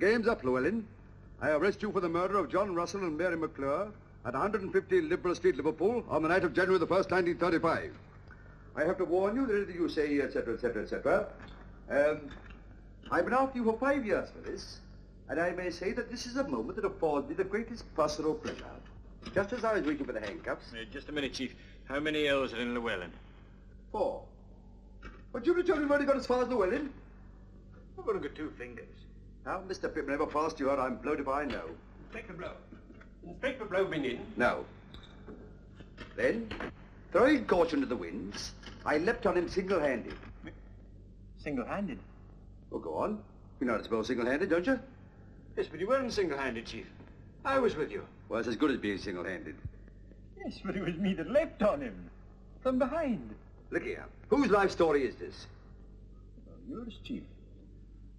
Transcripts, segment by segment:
game's up, Llewellyn. I arrest you for the murder of John Russell and Mary McClure at 150 Liberal Street, Liverpool, on the night of January the 1st, 1935. I have to warn you that anything you say, etc., etc., etc. I've been after you for 5 years for this, and I may say that this is a moment that affords me the greatest personal pleasure. Just as I was waiting for the handcuffs... Just a minute, Chief. How many L's are in Llewellyn? 4. But you told me you've only got as far as Llewellyn? I've only got 2 fingers. Now, Mr. Pip never passed you out. I'm blowed if I know. Inspector Blow. Inspector Blow been in? No. Then, throwing caution to the winds, I leapt on him single-handed. Single-handed? Oh, go on. You know how to spell single-handed, don't you? Yes, but you weren't single-handed, Chief. I was with you. Well, it's as good as being single-handed. Yes, but it was me that leapt on him. From behind. Look here. Whose life story is this? Well, yours, Chief.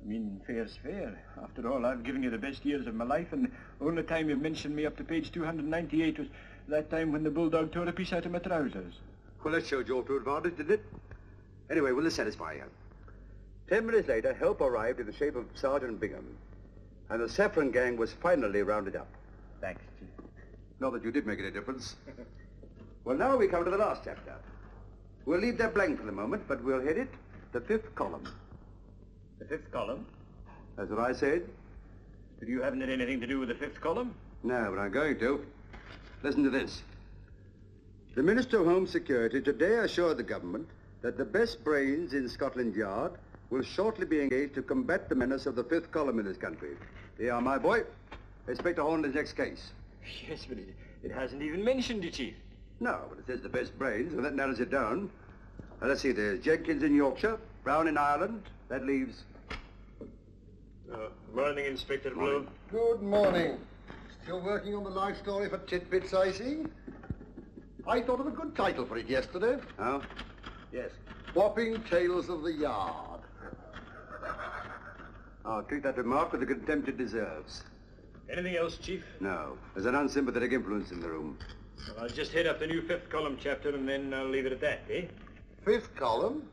I mean, fair's fair. After all, I've given you the best years of my life, and the only time you've mentioned me up to page 298 was that time when the bulldog tore a piece out of my trousers. Well, that showed you all to advantage, didn't it? Anyway, will this satisfy you? 10 minutes later, help arrived in the shape of Sergeant Bingham, and the Saffron gang was finally rounded up. Thanks, Chief. Not that you did make any difference. Well, now we come to the last chapter. We'll leave that blank for the moment, but we'll head it the 5th column. The 5th column? That's what I said. But you haven't had anything to do with the 5th column? No, but I'm going to. Listen to this. The Minister of Home Security today assured the government that the best brains in Scotland Yard will shortly be engaged to combat the menace of the 5th column in this country. Here, my boy. Inspector Hornleigh's next case. Yes, but it hasn't even mentioned it, Chief. No, but it says the best brains, and that narrows it down. Now, let's see, there's Jenkins in Yorkshire, Brown in Ireland. That leaves... Morning, Inspector Blow. Good morning. Still working on the life story for Titbits, I see? I thought of a good title for it yesterday. Oh? Yes. Whopping Tales of the Yard. I'll treat that remark with the contempt it deserves. Anything else, Chief? No. There's an unsympathetic influence in the room. Well, I'll just head up the new 5th column chapter, and then I'll leave it at that, eh? 5th column?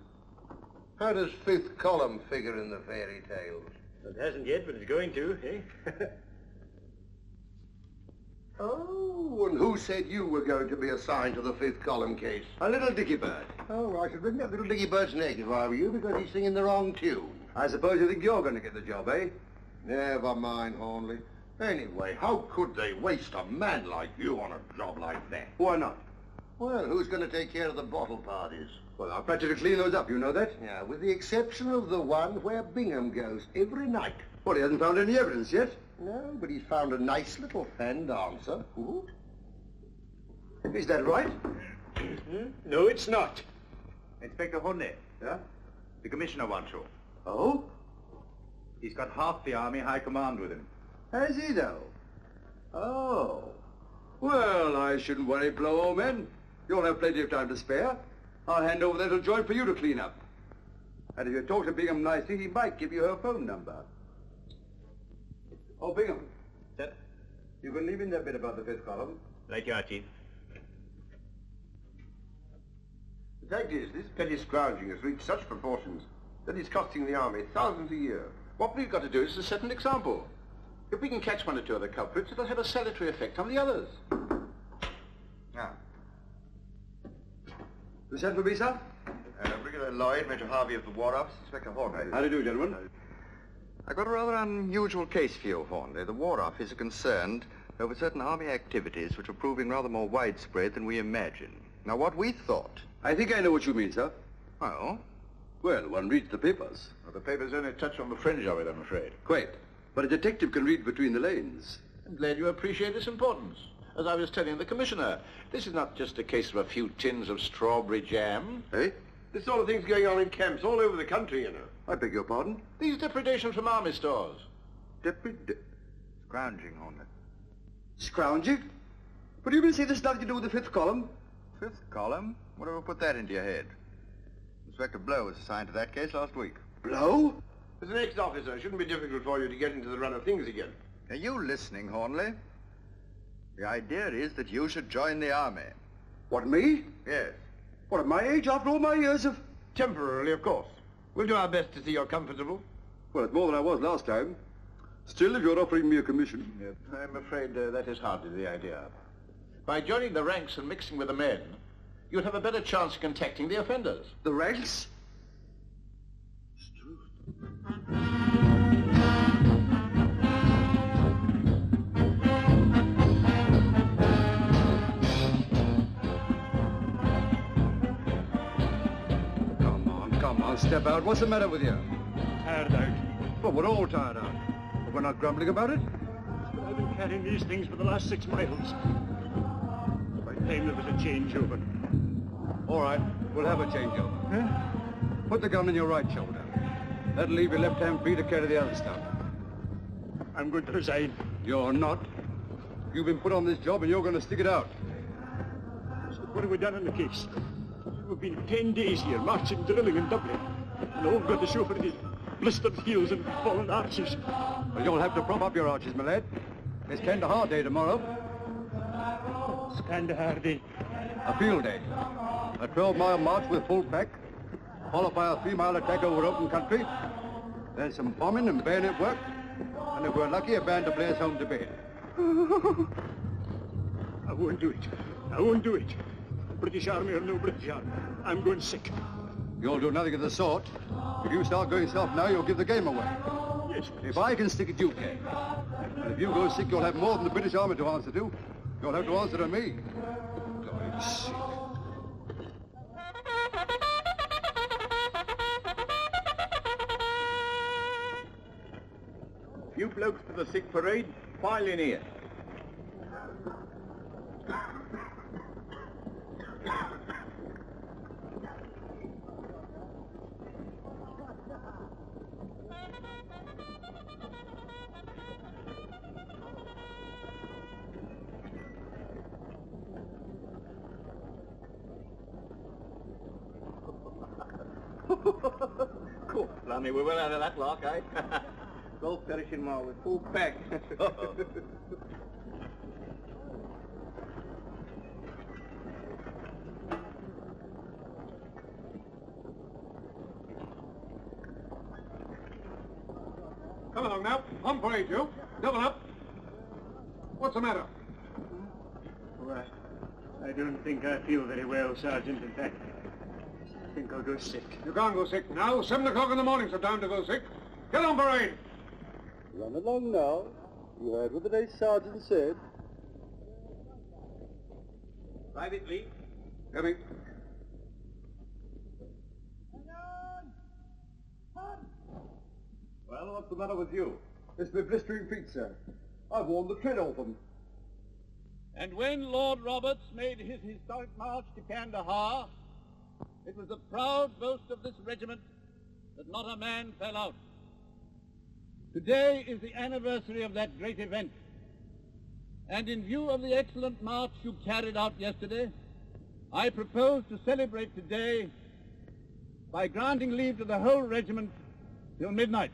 How does 5th column figure in the fairy tales? It hasn't yet, but it's going to, eh? Oh, and who said you were going to be assigned to the 5th column case? A little dicky bird. Oh, I should bring that little Dicky Bird's neck if I were you, because he's singing the wrong tune. I suppose you think you're going to get the job, eh? Never mind, Hornleigh. Anyway, how could they waste a man like you on a job like that? Why not? Well, who's going to take care of the bottle parties? Well, I'll practically clean those up, you know that? Yeah, with the exception of the one where Bingham goes every night. Well, he hasn't found any evidence yet. No, but he's found a nice little fan dancer. Ooh. Is that right? No, it's not. Inspector Hornleigh. Yeah? The Commissioner wants you. Oh? He's got half the Army High Command with him. Has he, though? Oh. Well, I shouldn't worry, Blow, old man. You'll have plenty of time to spare. I'll hand over that little joint for you to clean up. And if you talk to Bingham nicely, he might give you her phone number. Oh, Bingham. Sir? You can leave in that bit about the 5th column. Right you are, Chief. The fact is, this petty scrounging has reached such proportions that it's costing the Army thousands a year. What we've got to do is to set an example. If we can catch one or two of the culprits, it'll have a salutary effect on the others. Now, You sent for me, sir? Brigadier Lloyd, Major Harvey of the War Office, Inspector Hornleigh. How do you do, gentlemen? I've got a rather unusual case for you, Hornleigh. The War Office are concerned over certain Army activities which are proving rather more widespread than we imagine. Now, what we thought... I think I know what you mean, sir. Well, Well, one reads the papers. Well, the papers only touch on the fringe of it, I'm afraid. Quite. But a detective can read between the lanes. I'm glad you appreciate its importance. As I was telling the Commissioner, this is not just a case of a few tins of strawberry jam. Eh? This sort of thing's going on in camps all over the country, you know. I beg your pardon? These depredations from army stores. scrounging, Hornleigh. Scrounging? But do you mean to say there's nothing to do with the 5th column? 5th column? Whatever put that into your head? Inspector Blow was assigned to that case last week. Blow? As an ex-officer, it shouldn't be difficult for you to get into the run of things again. Are you listening, Hornleigh? The idea is that you should join the Army. What, me? Yes. What, at my age, after all my years of... Temporarily, of course. We'll do our best to see you're comfortable. Well, it's more than I was last time. Still, if you're offering me a commission... I'm afraid that is hardly the idea. By joining the ranks and mixing with the men, you'd have a better chance of contacting the offenders. The ranks? Come on, step out. What's the matter with you? Tired out. Well, we're all tired out. But we're not grumbling about it. But I've been carrying these things for the last 6 miles. By time there was a changeover. All right, we'll have a changeover. Huh? Put the gun on your right shoulder. That'll leave your left hand free to carry the other stuff. I'm going to resign. You're not. You've been put on this job and you're going to stick it out. So what have we done in the case? We've been 10 days here, marching, drilling and doubling. And all we've got to show for it is blistered heels and fallen arches. Well, you'll have to prop up your arches, my lad. It's Kandahar Day tomorrow. It's Kandahar Day. A field day. A 12-mile march with full pack, followed by a 3-mile attack over open country. Then some bombing and bayonet work. And if we're lucky, a band to play us home to bed. I won't do it. I won't do it. British Army or no British Army. I'm going sick. You'll do nothing of the sort. If you start going soft now, you'll give the game away. Yes, If I can stick it, you can. And if you go sick, you'll have more than the British Army to answer to. You'll have to answer to me. Going sick. You blokes to the sick parade, file in here. Cool, blimey, we're well out of that lark, eh? Both perishing more with full pack. Come along now. On parade, you. Double up. What's the matter? Well, I don't think I feel very well, Sergeant. In fact, I think I'll go sick. You can't go sick now. 7 o'clock in the morning's the time to go sick. Get on parade. Run along now. You heard what the day sergeant said. Private Lee. Coming. Well, what's the matter with you? It's my blistering feet, sir. I've worn the tread off them. And when Lord Roberts made his historic march to Kandahar, it was the proud boast of this regiment that not a man fell out. Today is the anniversary of that great event. And in view of the excellent march you carried out yesterday, I propose to celebrate today by granting leave to the whole regiment till midnight.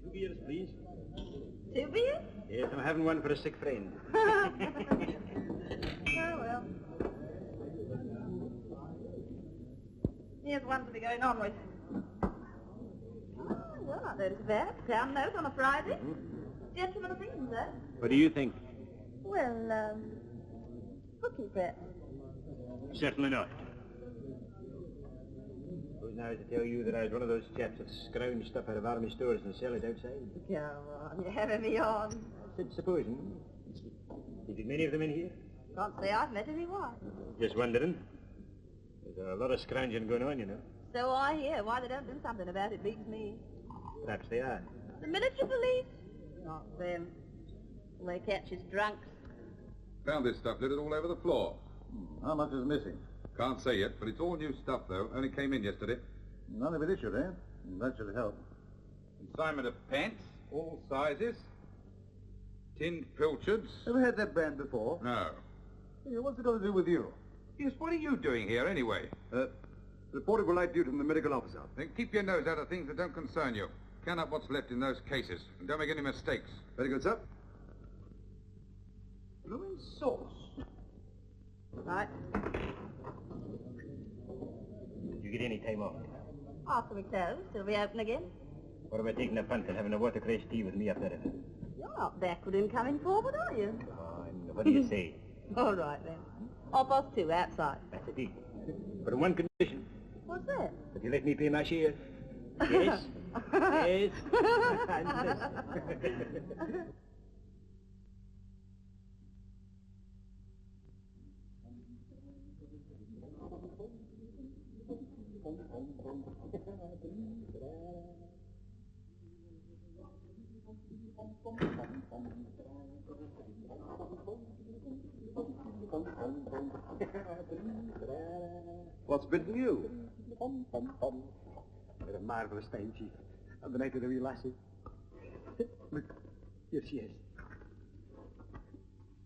Two beers, please. 2 beers? Yes, I'm having one for a sick friend. Oh, well. Here's one to be going on with. Oh, well, not notice that. £1 note on a Friday. Gentlemen of England, sir. What do you think? Well, bookie, perhaps. Certainly not. Who's now to tell you that I was one of those chaps that scrounge stuff out of army stores and sell it outside? Come on, you're having me on. I said, supposing. Did you many of them in here? Can't say I've met anyone. Just wondering. There's a lot of scrounging going on, you know. So I hear. Why they don't do something about it beats me. Perhaps they are. The military police? Not them. All they catch is drunks. Found this stuff littered all over the floor. How much is missing? Can't say yet, but it's all new stuff, though. Only came in yesterday. None of it issued, eh? That should help. Consignment of pants, all sizes. Tinned pilchards. Ever had that brand before? No. Yeah, what's it got to do with you? Yes, what are you doing here, anyway? Reporting for light duty from the medical officer. Then keep your nose out of things that don't concern you. Count up what's left in those cases, and don't make any mistakes. Very good, sir. Blowing sauce. Right. Did you get any time off? After we close, till we open again. What about taking a punt and having a watercress tea with me up there? You're not backward in coming forward, are you? What do you say? All right, then. 2:30 outside. That's a deal. But on one condition. What's that? That you let me pay my share. Yes? Yes? What's bitten you? What a marvellous time, Chief. On the night of the wee lassie. Look, here she is.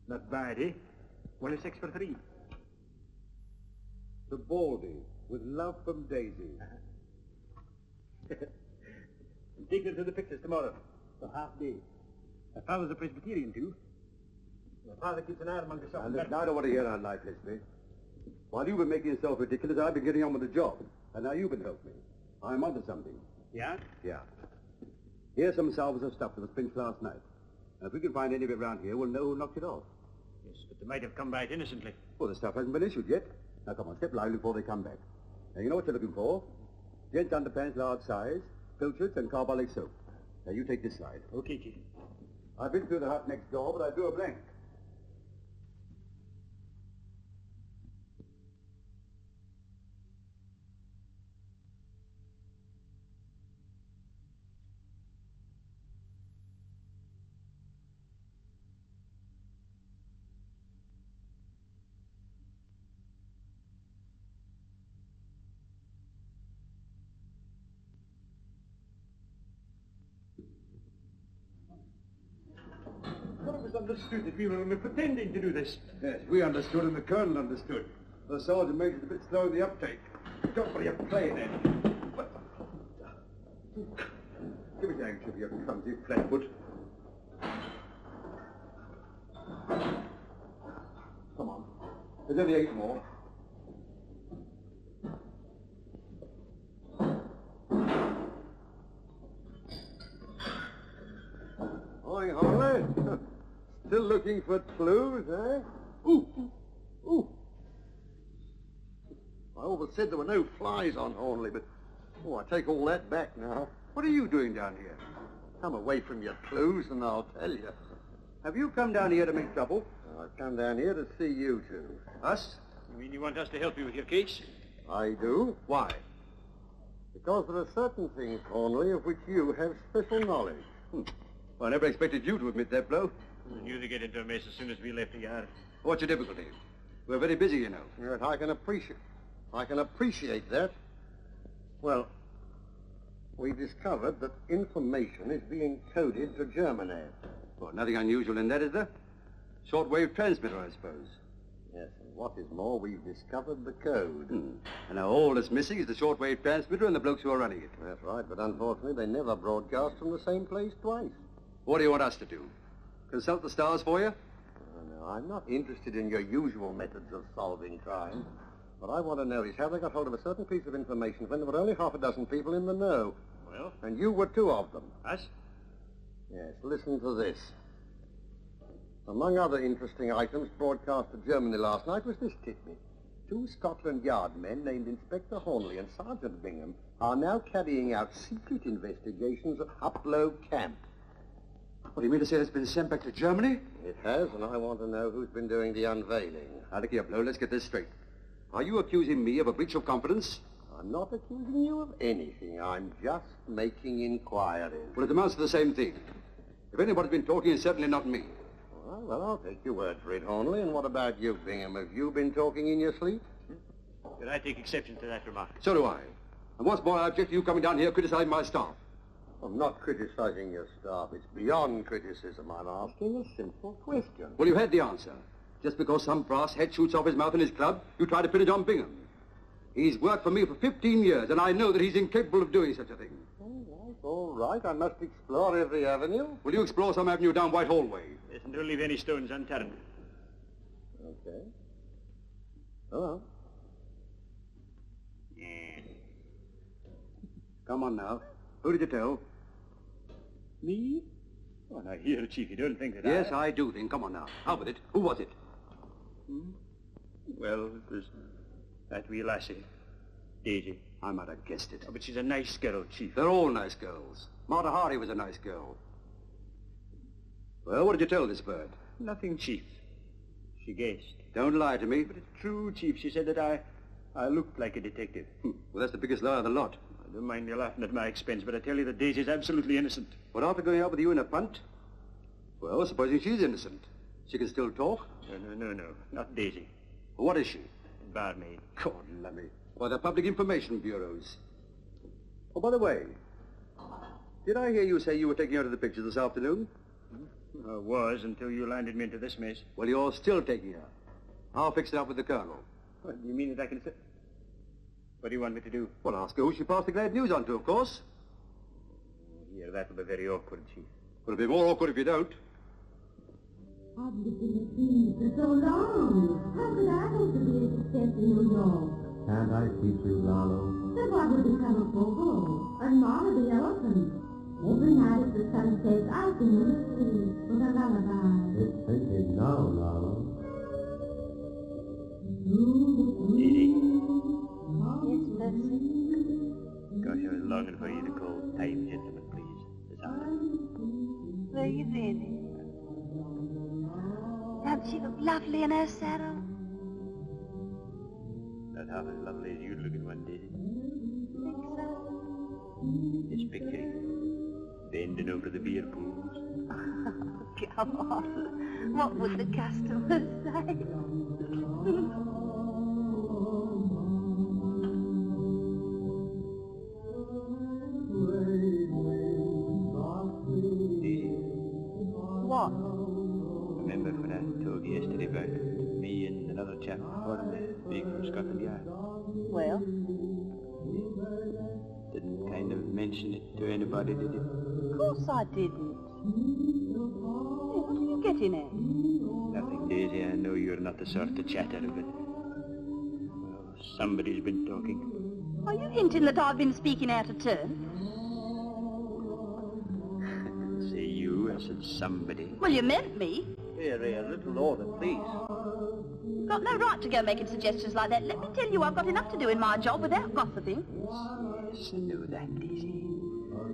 Not bad, eh? Only 6 for 3. The Baldy, with love from Daisy. Take her to the pictures tomorrow. For half day. My father's a Presbyterian, too. My father keeps an eye among the shop. And now I don't want to hear our life history. While you've been making yourself ridiculous, I've been getting on with the job. And now you've been helping me. I'm onto something. Yeah? Yeah. Here's some salvers of stuff that was pinched last night. Now, if we can find any of it around here, we'll know who knocked it off. Yes, but they might have come by it innocently. Well, the stuff hasn't been issued yet. Now, come on, step lively before they come back. Now, you know what you're looking for? Gents' underpants, large size, filtrets, and carbolic soap. Now, you take this side. Okay, Chief. I've been through the hut next door, but I drew a blank. Well, it was understood that we were only pretending to do this. Yes, we understood and the colonel understood. The sergeant major's a bit slow in the uptake. Don't worry, you're playing then. Give me the handkerchief, you clumsy flatfoot. Come on. There's only 8 more. Hi, Hornleigh. Still looking for clues, eh? Ooh! Ooh! I always said there were no flies on Hornleigh, but... Oh, I take all that back now. What are you doing down here? Come away from your clues and I'll tell you. Have you come down here to make trouble? I've come down here to see you two. Us? You mean you want us to help you with your case? I do. Why? Because there are certain things, Hornleigh, of which you have special knowledge. Well, I never expected you to admit that, Blow. We knew to get into a mess as soon as we left the yard. What's your difficulty? We're very busy, you know. Yes, I can appreciate that. Well, we discovered that information is being coded to Germany. Well, nothing unusual in that, is there? Shortwave transmitter, I suppose. Yes, and what is more, we've discovered the code. And now all that's missing is the shortwave transmitter and the blokes who are running it. That's right, but unfortunately they never broadcast from the same place twice. What do you want us to do? Consult the stars for you? No, I'm not interested in your usual methods of solving crime. What I want to know is how they got hold of a certain piece of information when there were only half a dozen people in the know. Well? And you were 2 of them. Us? Yes, listen to this. Among other interesting items broadcast to Germany last night was this tidbit. 2 Scotland Yard men named Inspector Hornleigh and Sergeant Bingham are now carrying out secret investigations at Uplow Camp. What do you mean to say it's been sent back to Germany? It has, and I want to know who's been doing the unveiling. Now, look here, Blow, let's get this straight. Are you accusing me of a breach of confidence? I'm not accusing you of anything. I'm just making inquiries. Well, it amounts to the same thing. If anybody's been talking, it's certainly not me. Well, I'll take your word for it, Hornleigh. And what about you, Bingham? Have you been talking in your sleep? But I take exception to that remark. So do I. And what's more, I object to you coming down here criticizing my staff. I'm not criticizing your staff. It's beyond criticism. I'm asking a simple question. Well, you had the answer. Just because some brass head shoots off his mouth in his club, you try to pin it on Bingham. He's worked for me for 15 years, and I know that he's incapable of doing such a thing. All right. I must explore every avenue. Will you explore some avenue down Whitehall Way? Yes, and don't leave any stones unturned. Okay. Oh. Come on now. Who did you tell? Me? Oh, now here, Chief, you don't think that Yes, I do think. Come on now. Out with it. Who was it? Well, it was that wee lassie, Daisy. I might have guessed it. Oh, but she's a nice girl, Chief. They're all nice girls. Martha Hardy was a nice girl. Well, what did you tell this bird? Nothing, Chief. She guessed. Don't lie to me. But it's true, Chief. She said that I looked like a detective. Well, that's the biggest lie of the lot. I don't mind you laughing at my expense, but I tell you that Daisy's absolutely innocent. What, after going out with you in a punt? Well, supposing she's innocent. She can still talk? No. Not Daisy. What is she? Barmaid. God, let me. Why, the public information bureaus. Oh, by the way, did I hear you say you were taking her to the pictures this afternoon? I was until you landed me into this mess. Well, you're still taking her. I'll fix it up with the Colonel. What, do you mean that I can say? What do you want me to do? Well, ask her who she passed the glad news on to, of course. Yeah, that'll be very awkward, Chief. Well, it'll be more awkward if you don't. I've lived in the trees for so long. How could I hope to be a success in New York? Can't I teach you, Lalo? Then I would become a boho and Mara the elephant. Every night as the sun sets, I sing in the trees with a lullaby. It's thinking now, Lalo. Edie. Yes, Percy. Gosh, I was longing for you to call time, gentlemen, please. This afternoon. Were you really? Don't she look lovely in her saddle? Not half as lovely as you look in one, Daisy. Think so? Just picture you, bending over the beer pools. Come on. What would the customers say? What? Remember when I told you yesterday about me and another chap, Hornleigh, being from Scotland Yard? Well? Didn't kind of mention it to anybody, did you? Of course I didn't. Hey, what are you getting at? Nothing, Daisy. I know you're not the sort to chatter, but... Well, somebody's been talking. Are you hinting that I've been speaking out of turn? Say you, I said somebody. Well, you meant me. Here, a little order, please. You've got no right to go making suggestions like that. Let me tell you, I've got enough to do in my job without gossiping. Yes, I know that, Daisy. But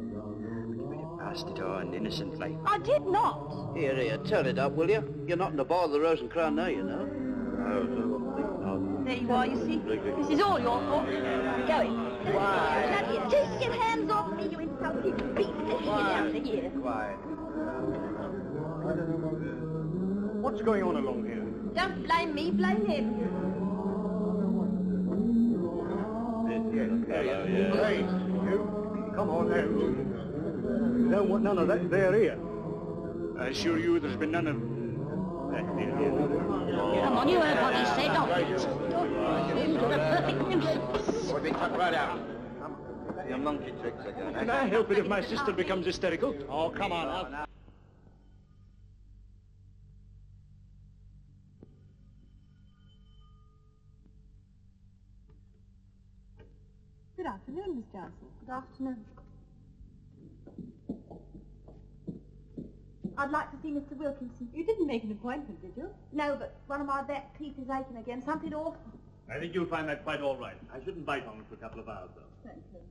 you might have passed it on innocent like. I did not. Here, turn it up, will you? You're not in the bar of the Rose and Crown now, you know. There you are, you see. This is all your fault. Going. Why? Take your hands off me, you insulting beast. Get out of here. Quiet. What's going on along here? Don't blame me, blame him. Hey, you. Come on now. You don't want none of that there here. I assure you there's been none of that there here. Come on, you heard what he said. Don't him to the perfect nuisance. We'll be cut right out. Your monkey tricks again. Can I help it if my sister becomes hysterical? Oh, come on now. Good afternoon, Miss Johnson. Good afternoon. I'd like to see Mr. Wilkinson. You didn't make an appointment, did you? No, but one of my back teeth is aching again. Something awful. I think you'll find that quite all right. I shouldn't bite on it for a couple of hours, though. Thank you.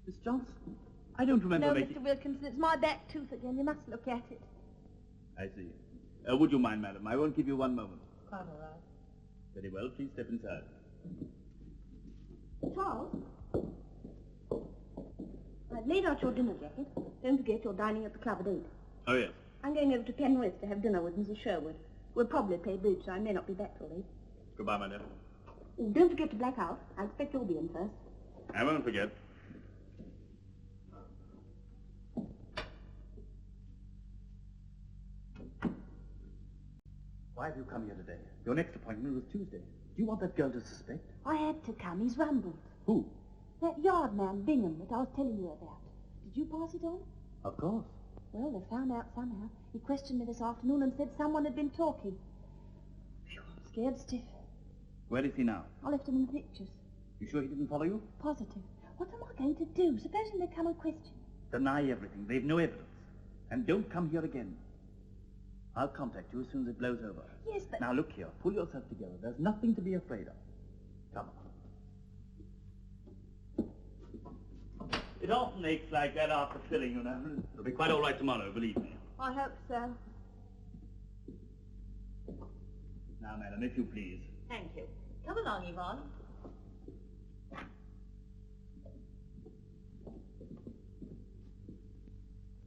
Miss Johnson, I don't remember No, making... Mr. Wilkinson, it's my back tooth again. You must look at it. I see. Would you mind, madam? I won't give you one moment. Quite all right. Very well, please step inside. Charles? I've laid out your dinner jacket. Don't forget you're dining at the club at 8. Oh, yes. I'm going over to Penrith to have dinner with Mrs. Sherwood. We'll probably play bridge, so I may not be back till late. Goodbye, my dear. Oh, don't forget to black out. I expect you'll be in first. I won't forget. Why have you come here today? Your next appointment was Tuesday. Do you want that girl to suspect? I had to come. He's rumbled. Who? That yard man, Bingham, that I was telling you about. Did you pass it on? Of course. Well, they found out somehow. He questioned me this afternoon and said someone had been talking. Phew, I'm scared stiff. Where is he now? I left him in the pictures. You sure he didn't follow you? Positive. What am I going to do? Supposing they come and question? Deny everything. They've no evidence. And don't come here again. I'll contact you as soon as it blows over. Yes, but... Now, look here. Pull yourself together. There's nothing to be afraid of. Come on. It often aches like that after filling, you know. It'll be quite all right tomorrow, believe me. I hope so. Now, madam, if you please. Thank you. Come along, Yvonne.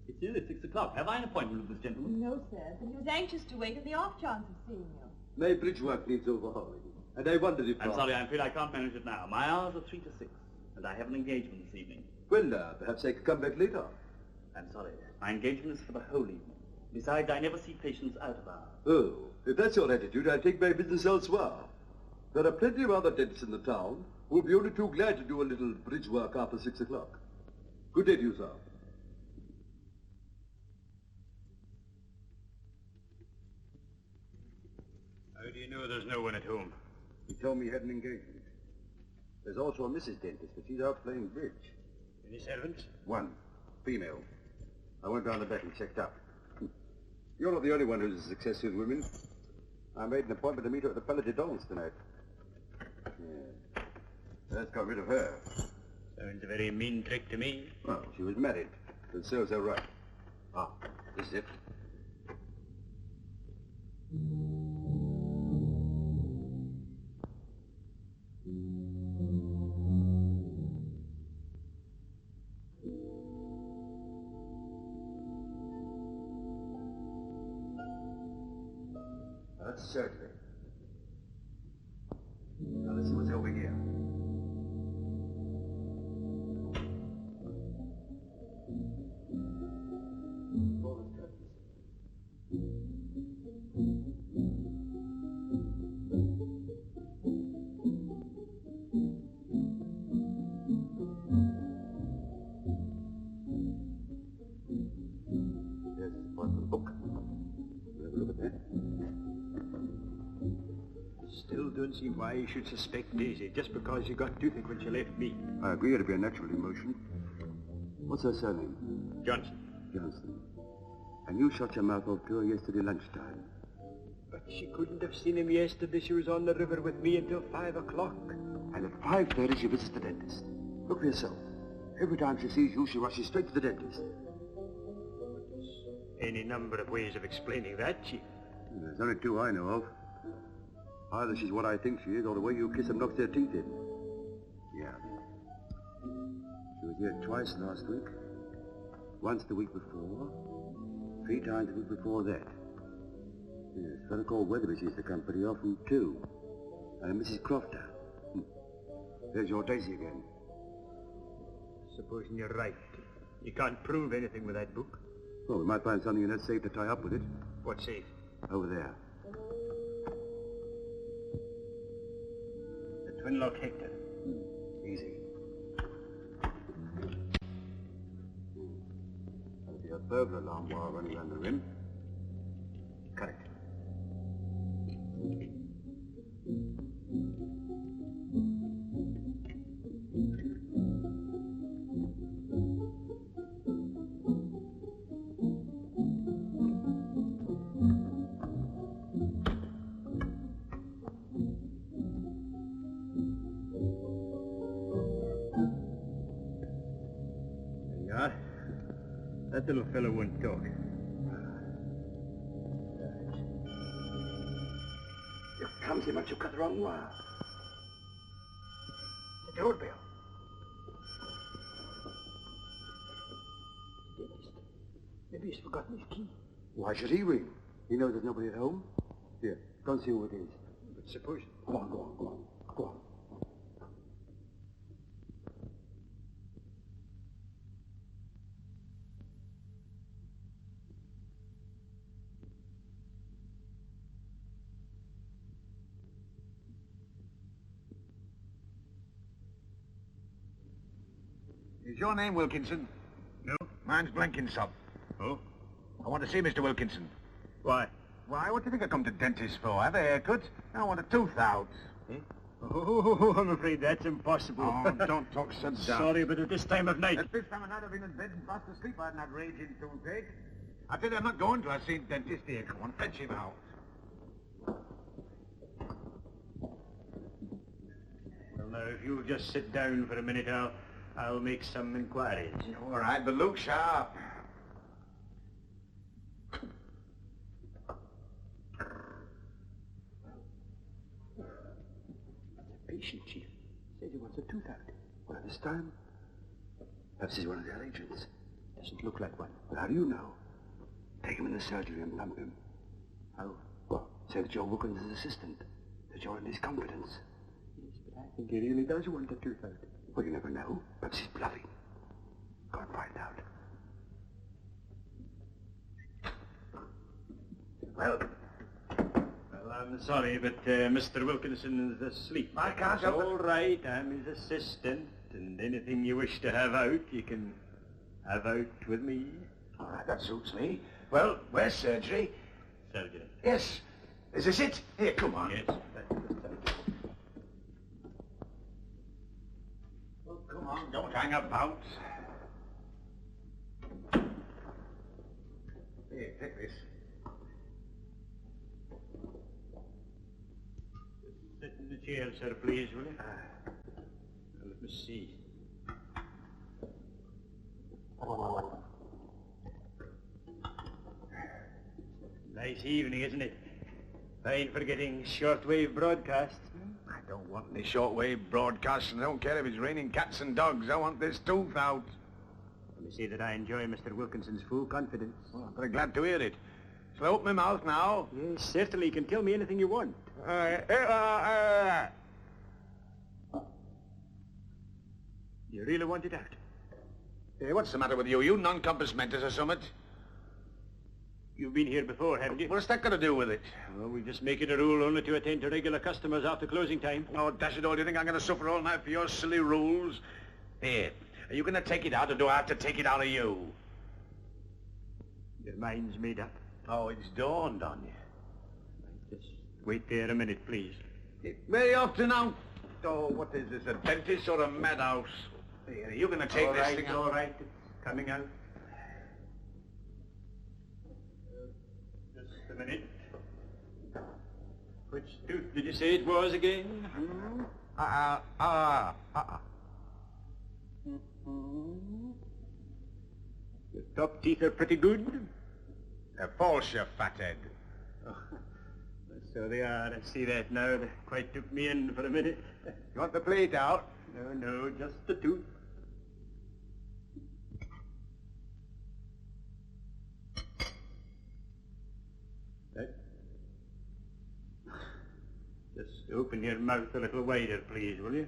It's nearly 6 o'clock. Have I an appointment with this gentleman? No, sir, but he was anxious to wait on the off chance of seeing you. My bridge work needs overhauling, and I wondered if... I'm sorry, I'm afraid I can't manage it now. My hours are 3 to 6, and I have an engagement this evening. Well, perhaps I could come back later. I'm sorry. My engagement is for the whole evening. Besides, I never see patients out of hours. Oh, if that's your attitude, I'll take my business elsewhere. There are plenty of other dentists in the town who will be only too glad to do a little bridge work after 6 o'clock. Good day to you, sir. How do you know there's no one at home? He told me he had an engagement. There's also a Mrs. Dentist, but she's out playing bridge. Any servants? One. Female. I went round the back and checked up. You're not the only one who's a success with women. I made an appointment to meet her at the Palais de Danse tonight. Yeah. That's got rid of her. Sounds a very mean trick to me. Well, she was married. It serves her right. Ah, this is it. That's certainly. Now let's see what's over here. There's the appointment book. We'll have a look at that. Still don't see why you should suspect Daisy just because she got toothache when she left me. I agree it'd be a natural emotion. What's her surname? Johnson. Johnson. And you shut your mouth off to her yesterday lunchtime. But she couldn't have seen him yesterday. She was on the river with me until 5 o'clock. And at 5:30 she visits the dentist. Look for yourself. Every time she sees you, she rushes straight to the dentist. Any number of ways of explaining that, Chief. There's only two I know of. Either she's what I think she is, or the way you kiss her knocks their teeth in. Yeah. She was here twice last week. Once the week before. 3 times the week before that. Yes, a fellow called Weatherby sees the company often, too. And Mrs. Crofter. There's your Daisy again. Supposing you're right. You can't prove anything with that book. Well, we might find something in that safe to tie up with it. What safe? Over there. The twin lock Hector. Easy. That'll be a burglar alarm wire running around the rim. Cut it. That little fellow won't talk. Here comes him, but you cut the wrong wire. The doorbell. Maybe he's forgotten his key. Why should he ring? He knows there's nobody at home. Here, go and see who it is. But suppose... Go on, go on, go on. Go on. Is your name Wilkinson? No. Mine's Blenkinsop. Oh? I want to see Mr. Wilkinson. Why? Why, what do you think I come to dentists for? Have a haircut? I want a tooth out. Eh? Oh, I'm afraid that's impossible. Oh, don't talk so daft. Sorry, but at this time of night... At this time of night, I've been in bed and fast asleep. I had that raging toothache. I tell you, I'm not going till I've seen dentist here. Come on, fetch him out. Well, now, if you'll just sit down for a minute, I'll make some inquiries. All right, but look sharp. Patient, Chief. Said he wants a tooth out. Well, this time, perhaps he's one of their agents. Doesn't look like one. But how do you know? Take him in the surgery and pump him. How? Well, say that you're Wilkinson's assistant. That you're in his confidence. Yes, but I think he really does want a tooth out. Well, you never know. Perhaps he's bluffing. Go and find out. Well, I'm sorry, but Mr. Wilkinson is asleep. I can't help it. All right, I'm his assistant, and anything you wish to have out, you can have out with me. All right, that suits me. Well, where's surgery? Surgery? Yes. Is this it? Here, come on. Yes, that's the surgery. Well, come on, don't hang about. Here, take this. Sit in the chair, sir, please, will you? Now, let me see. Nice evening, isn't it? Fine for getting shortwave broadcasts. I don't want any shortwave broadcasts, and I don't care if it's raining cats and dogs. I want this tooth out. Let me say that I enjoy Mr. Wilkinson's full confidence. Well, I'm very glad to hear it. Shall I open my mouth now? Yes, certainly. You can tell me anything you want. You really want it out? Hey, what's the matter with you? You non-compass mentors or something? You've been here before, haven't you? What's that got to do with it? Well, we just make it a rule only to attend to regular customers after closing time. Oh, dash it all, do you think I'm going to suffer all night for your silly rules? Here, are you going to take it out, or do I have to take it out of you? Your mind's made up. Oh, it's dawned on you. Just wait there a minute, please. Very often now. Oh, what is this, a dentist or a madhouse? Here, are you going to take this thing out? All right, it's coming out. Just a minute. Which tooth did you say it was again? Your top teeth are pretty good. They're false, you fathead. Oh, so they are. I see that now. They quite took me in for a minute. You want the plate out? No, just the tooth. That. Just open your mouth a little wider, please, will you?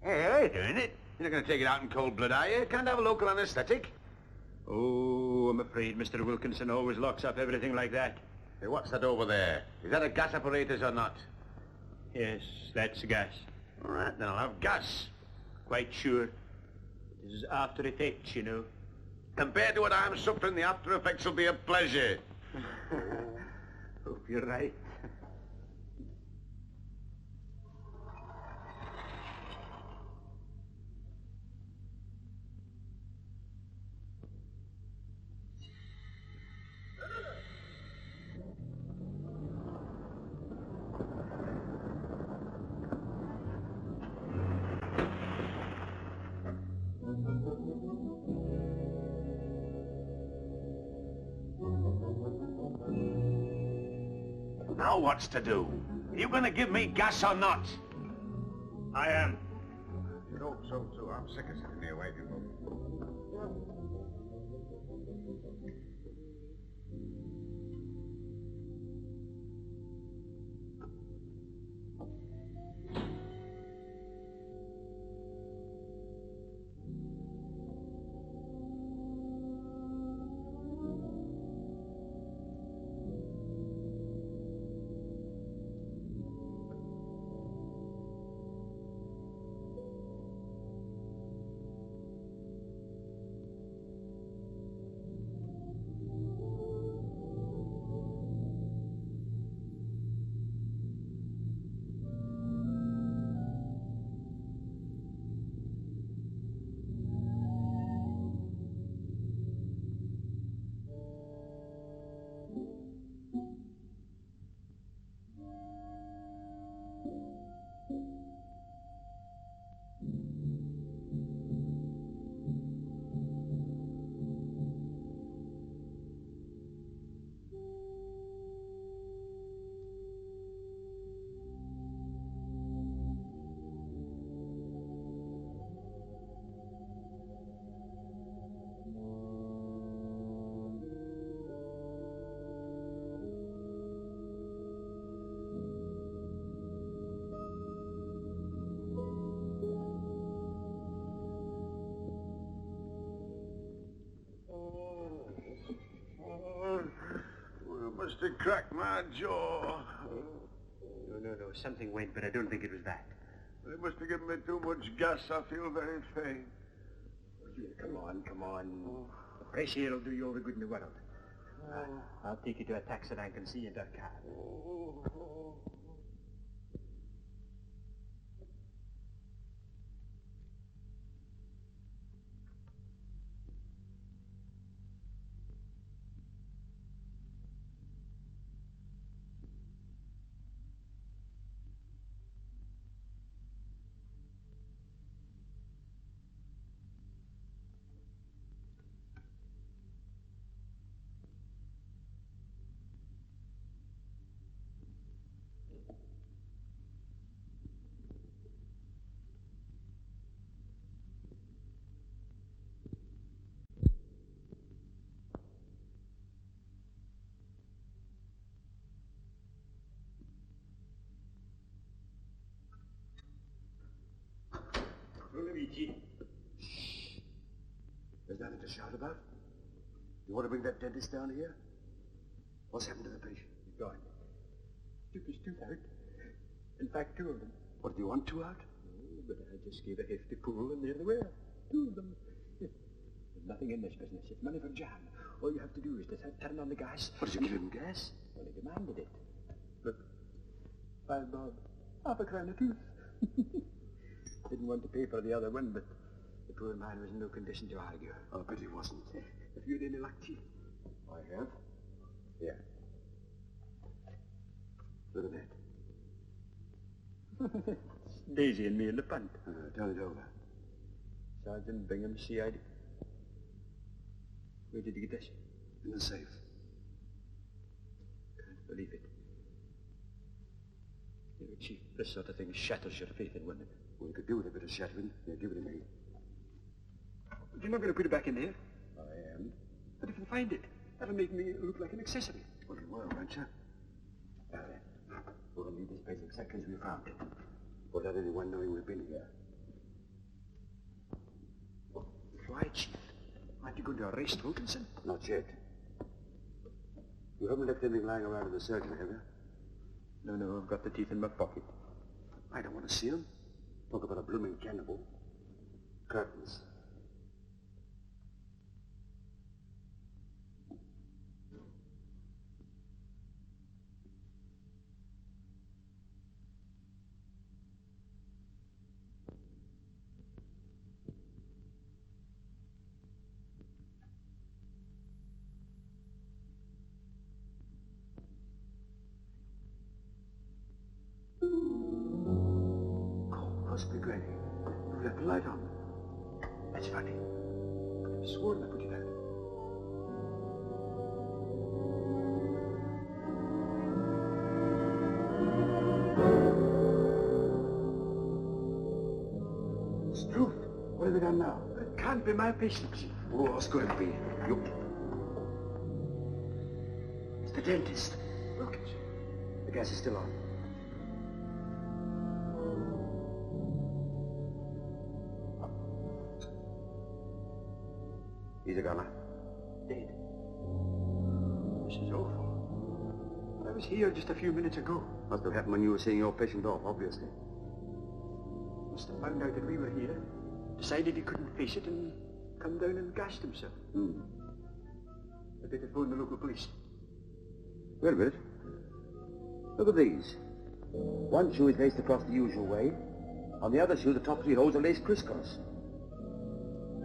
Hey, how are you doing it? You're not going to take it out in cold blood, are you? Can't have a local anaesthetic. Oh, I'm afraid Mr. Wilkinson always locks up everything like that. Hey, what's that over there? Is that a gas apparatus or not? Yes, that's gas. All right, then I'll have gas. Quite sure. This is after effects, you know. Compared to what I'm suffering, the after effects will be a pleasure. Hope you're right. Now what's to do? Are you going to give me gas or not? I am. You hope so, too. I'm sick of sitting here waiting for you. cracked my jaw. No. Something went, but I don't think it was that. They must have given me too much gas. I feel very faint. Come on. The fresh air will do you all the good in the world. I'll take you to a taxi rank and see you in that car. There's nothing to shout about. You want to bring that dentist down here? What's happened to the patient? He's gone. Took his tooth out. In fact, two of them. What, do you want two out? Oh, but I just gave a hefty pull and there they were. Two of them. There's nothing in this business. It's money for jam. All you have to do is just turn on the gas. What, did you give him gas? Well, he demanded it. Look, $5 bob. Half a crown a tooth. Didn't want to pay for the other one, but the poor man was in no condition to argue. I bet he wasn't. Have you had any luck, Chief? I have. Here. Look at that. It's Daisy and me in the punt. Turn it over. Sergeant Bingham, CID. Where did you get this? In the safe. Can't believe it. You know, Chief, this sort of thing shatters your faith in women. Well, you could do with a bit of shattering. Yeah, give it to me. But you're not going to put it back in there? I am. But if you find it, that'll make me look like an accessory. Well, it will, won't you? Now then, we're going to leave this place exactly as we found it. Without anyone knowing we've been here. Why, Chief? Aren't you going to arrest Wilkinson? Not yet. You haven't left anything lying around in the surgery, have you? No, I've got the teeth in my pocket. I don't want to see them. Talk about a blooming cannibal. Curtains. Must be Granny. You left the light on. That's funny. I swore I put it out. Struth, what have we done now? It can't be my patient, Chief. Oh, what's going to be? You... It's the dentist. Wilkinson. The gas is still on. He's a goner. Dead. This is awful. I was here just a few minutes ago. Must have happened when you were seeing your patient off, obviously. Must have found out that we were here, decided he couldn't face it, and come down and gassed himself. I better phone the local police. Wait a minute. Look at these. One shoe is laced across the usual way. On the other shoe, the top 3 holes are laced crisscross.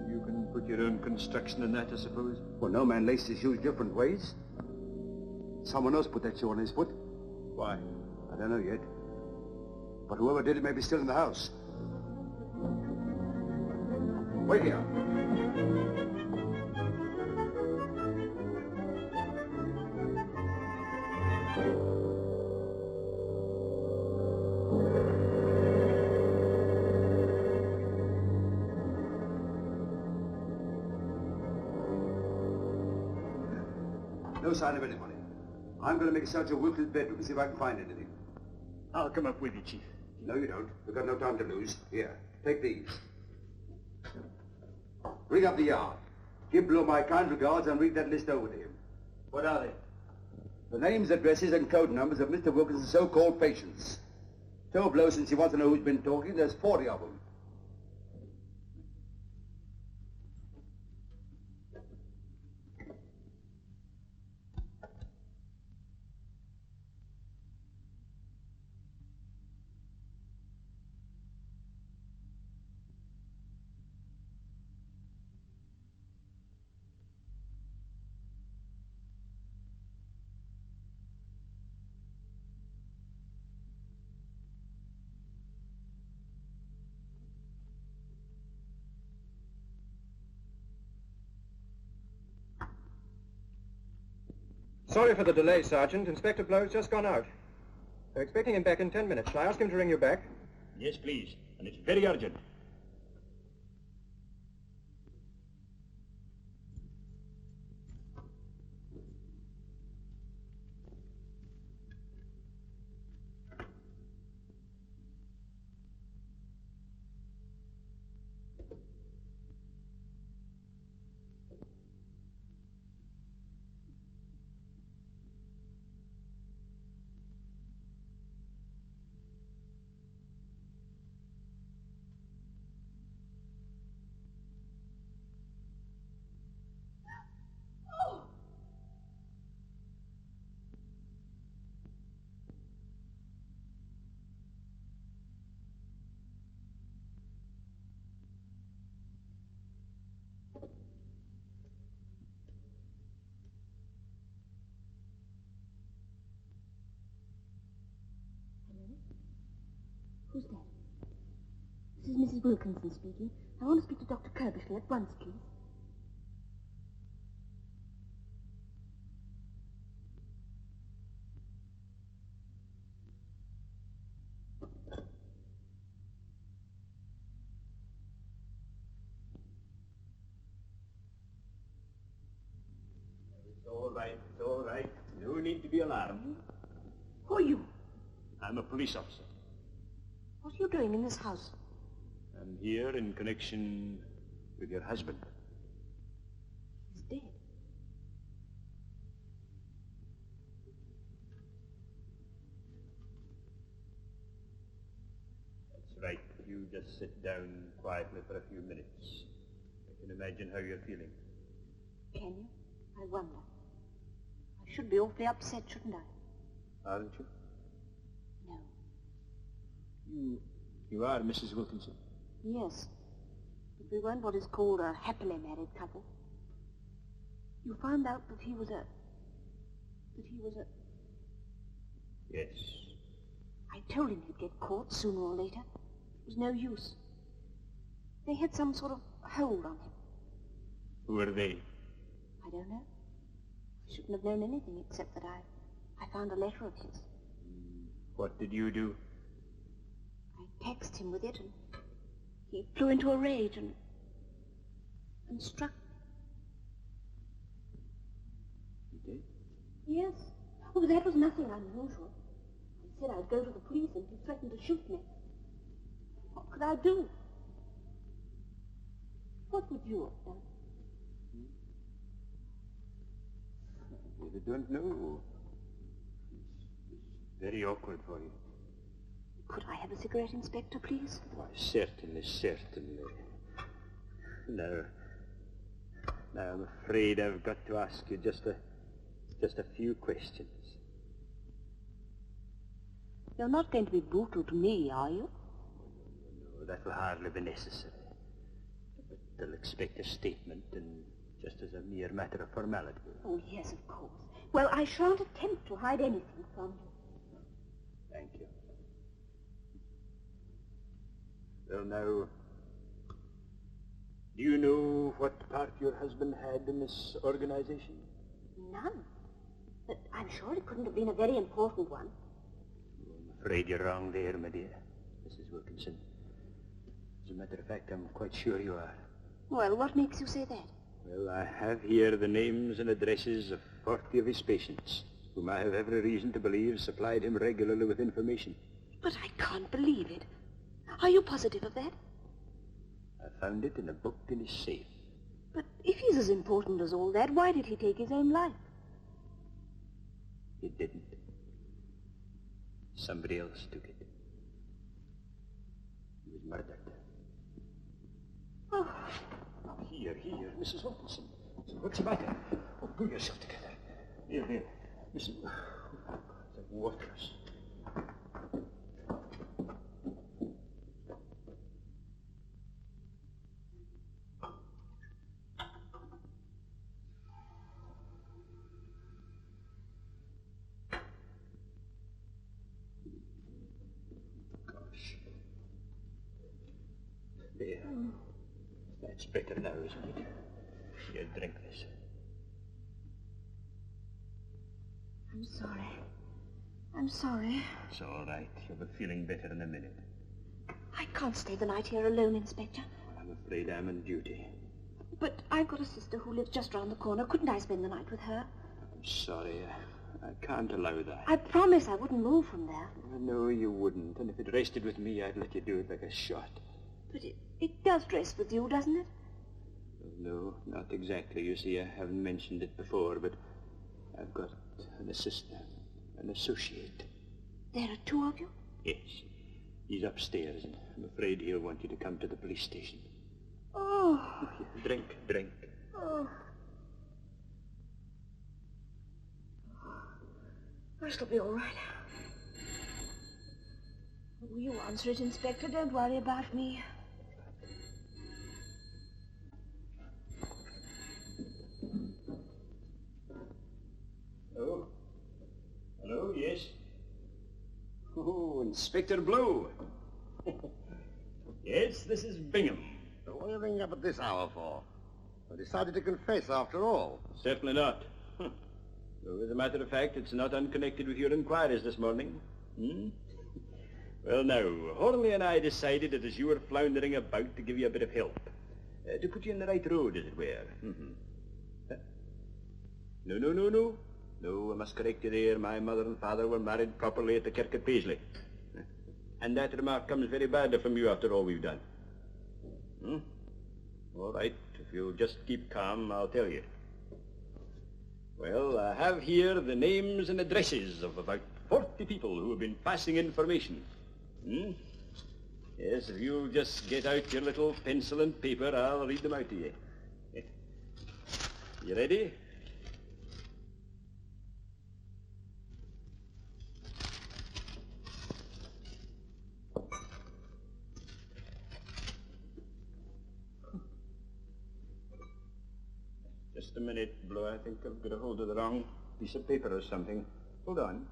You can put your own construction in that, I suppose. Well, no man laced his shoes different ways. Someone else put that shoe on his foot. Why? I don't know yet. But whoever did it may be still in the house. Wait here. No sign of anybody. I'm going to make a search of Wilkins' bedroom and see if I can find anything. I'll come up with you, Chief. No, you don't. We've got no time to lose. Here, take these. Ring up the yard. Give Blow my kind regards and read that list over to him. What are they? The names, addresses, and code numbers of Mr. Wilkinson's so-called patients. 12 blows since you want to know who's been talking. There's 40 of them. Sorry for the delay, Sergeant. Inspector Blowe's just gone out. They're expecting him back in 10 minutes. Shall I ask him to ring you back? Yes, please. And it's very urgent. Who's that? This is Mrs. Wilkinson speaking. I want to speak to Dr. Kirbishley at once, please. It's all right. It's all right. No need to be alarmed. Who are you? I'm a police officer. What are you doing in this house? I'm here in connection with your husband. He's dead. That's right. You just sit down quietly for a few minutes. I can imagine how you're feeling. Can you? I wonder. I should be awfully upset, shouldn't I? Aren't you? No. You are Mrs. Wilkinson? Yes. But we weren't what is called a happily married couple. You found out that he was a... Yes. I told him he'd get caught sooner or later. It was no use. They had some sort of hold on him. Who are they? I don't know. I shouldn't have known anything except that I found a letter of his. What did you do? I taxed him with it, and he flew into a rage and struck me. He did? Yes. Oh, that was nothing unusual. I said I'd go to the police, and he threatened to shoot me. What could I do? What would you have done? I really don't know. It's very awkward for you. Could I have a cigarette, Inspector, please? Why, certainly, certainly. Now, I'm afraid I've got to ask you just a few questions. You're not going to be brutal to me, are you? No, that will hardly be necessary. But they'll expect a statement, and just as a mere matter of formality. Oh, yes, of course. Well, I shan't attempt to hide anything from you. Thank you. Well, now, do you know what part your husband had in this organization? None. But I'm sure it couldn't have been a very important one. I'm afraid you're wrong there, my dear, Mrs. Wilkinson. As a matter of fact, I'm quite sure you are. Well, what makes you say that? Well, I have here the names and addresses of 40 of his patients, whom I have every reason to believe supplied him regularly with information. But I can't believe it. Are you positive of that? I found it in a book in his safe. But if he's as important as all that, why did he take his own life? It didn't. Somebody else took it. He was murdered. Oh. Here, Mrs. Wilkinson. What's the matter? Oh, pull yourself together. Here. Mrs. Oh, the waters. There. That's better now, isn't it? Here, drink this. I'm sorry. It's all right. You'll be feeling better in a minute. I can't stay the night here alone, Inspector. I'm afraid I'm on duty. But I've got a sister who lives just round the corner. Couldn't I spend the night with her? I'm sorry. I can't allow that. I promise I wouldn't move from there. No, you wouldn't. And if it rested with me, I'd let you do it like a shot. But it does rest with you, doesn't it? No, not exactly. You see, I haven't mentioned it before, but I've got an assistant, an associate. There are two of you? Yes. He's upstairs, and I'm afraid he'll want you to come to the police station. Oh. Drink. Oh. I shall be all right. Oh, you answer it, Inspector. Don't worry about me. Hello, yes? Oh, Inspector Blue. Yes, this is Bingham. What are you ringing up at this hour for? I decided to confess after all. Certainly not. So, as a matter of fact, it's not unconnected with your inquiries this morning. Well, now, Hornleigh and I decided that as you were floundering about to give you a bit of help. To put you in the right road, as it were. No. No, I must correct you there. My mother and father were married properly at the kirk at Paisley. And that remark comes very badly from you after all we've done. All right, if you'll just keep calm, I'll tell you. Well, I have here the names and addresses of about 40 people who have been passing information. Yes, if you'll just get out your little pencil and paper, I'll read them out to you. You ready? Just a minute, Blue. I think I've got a hold of the wrong piece of paper or something. Hold on.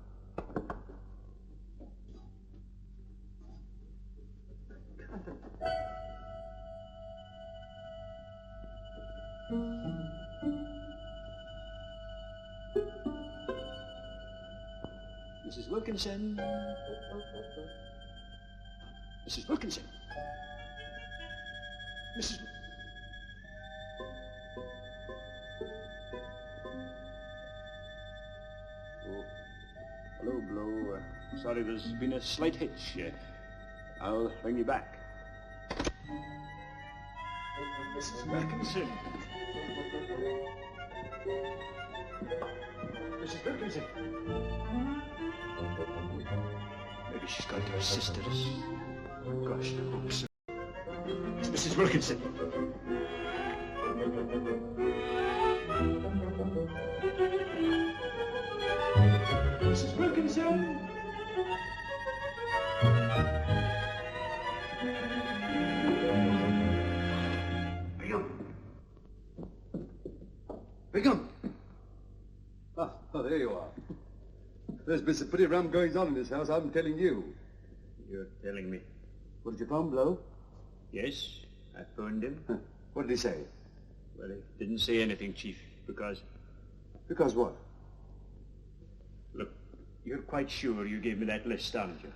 Mrs. Wilkinson. Mrs. Wilkinson. Mrs. Hello, Blow. Sorry, there's been a slight hitch. I'll ring you back. Mrs. Wilkinson. Mrs. Wilkinson. Maybe she's gone to her sister's. Gosh, I hope so. It's Mrs. Wilkinson. Mrs. Wilkinson! Bingham! Oh, there you are. There's been some pretty rum goings on in this house, I'm telling you. You're telling me? What did you phone, Blow? Yes, I phoned him. What did he say? Well, he didn't say anything, Chief, because... Because what? Look, you're quite sure you gave me that list, aren't you?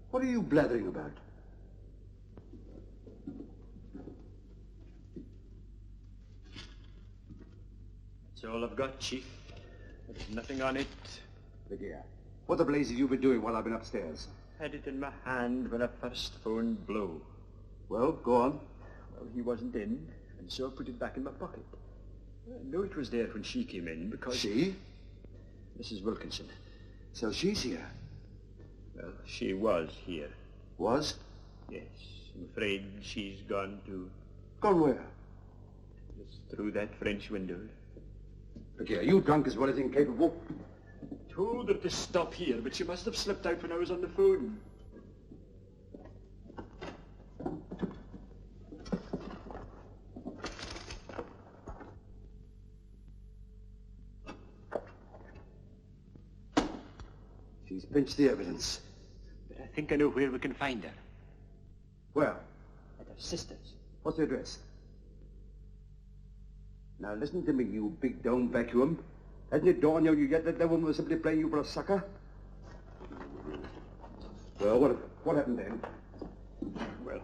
What are you blathering about? That's all I've got, Chief. There's nothing on it. Look here. What the blaze have you been doing while I've been upstairs? Had it in my hand when I first phoned Blow. Well, go on. Well, he wasn't in, and so I put it back in my pocket. I know it was there when she came in because... She? Mrs. Wilkinson. So she's here. Well, she was here. Was? Yes. I'm afraid she's gone too. Gone where? Just through that French window. Look here, are you drunk as well as incapable? Told her to stop here, but she must have slipped out when I was on the phone. She's pinched the evidence. But I think I know where we can find her. Where? At her sister's. What's the address? Now listen to me, you big dome vacuum. Hasn't it dawned on you yet that woman was simply playing you for a sucker? Well, what happened then? Well,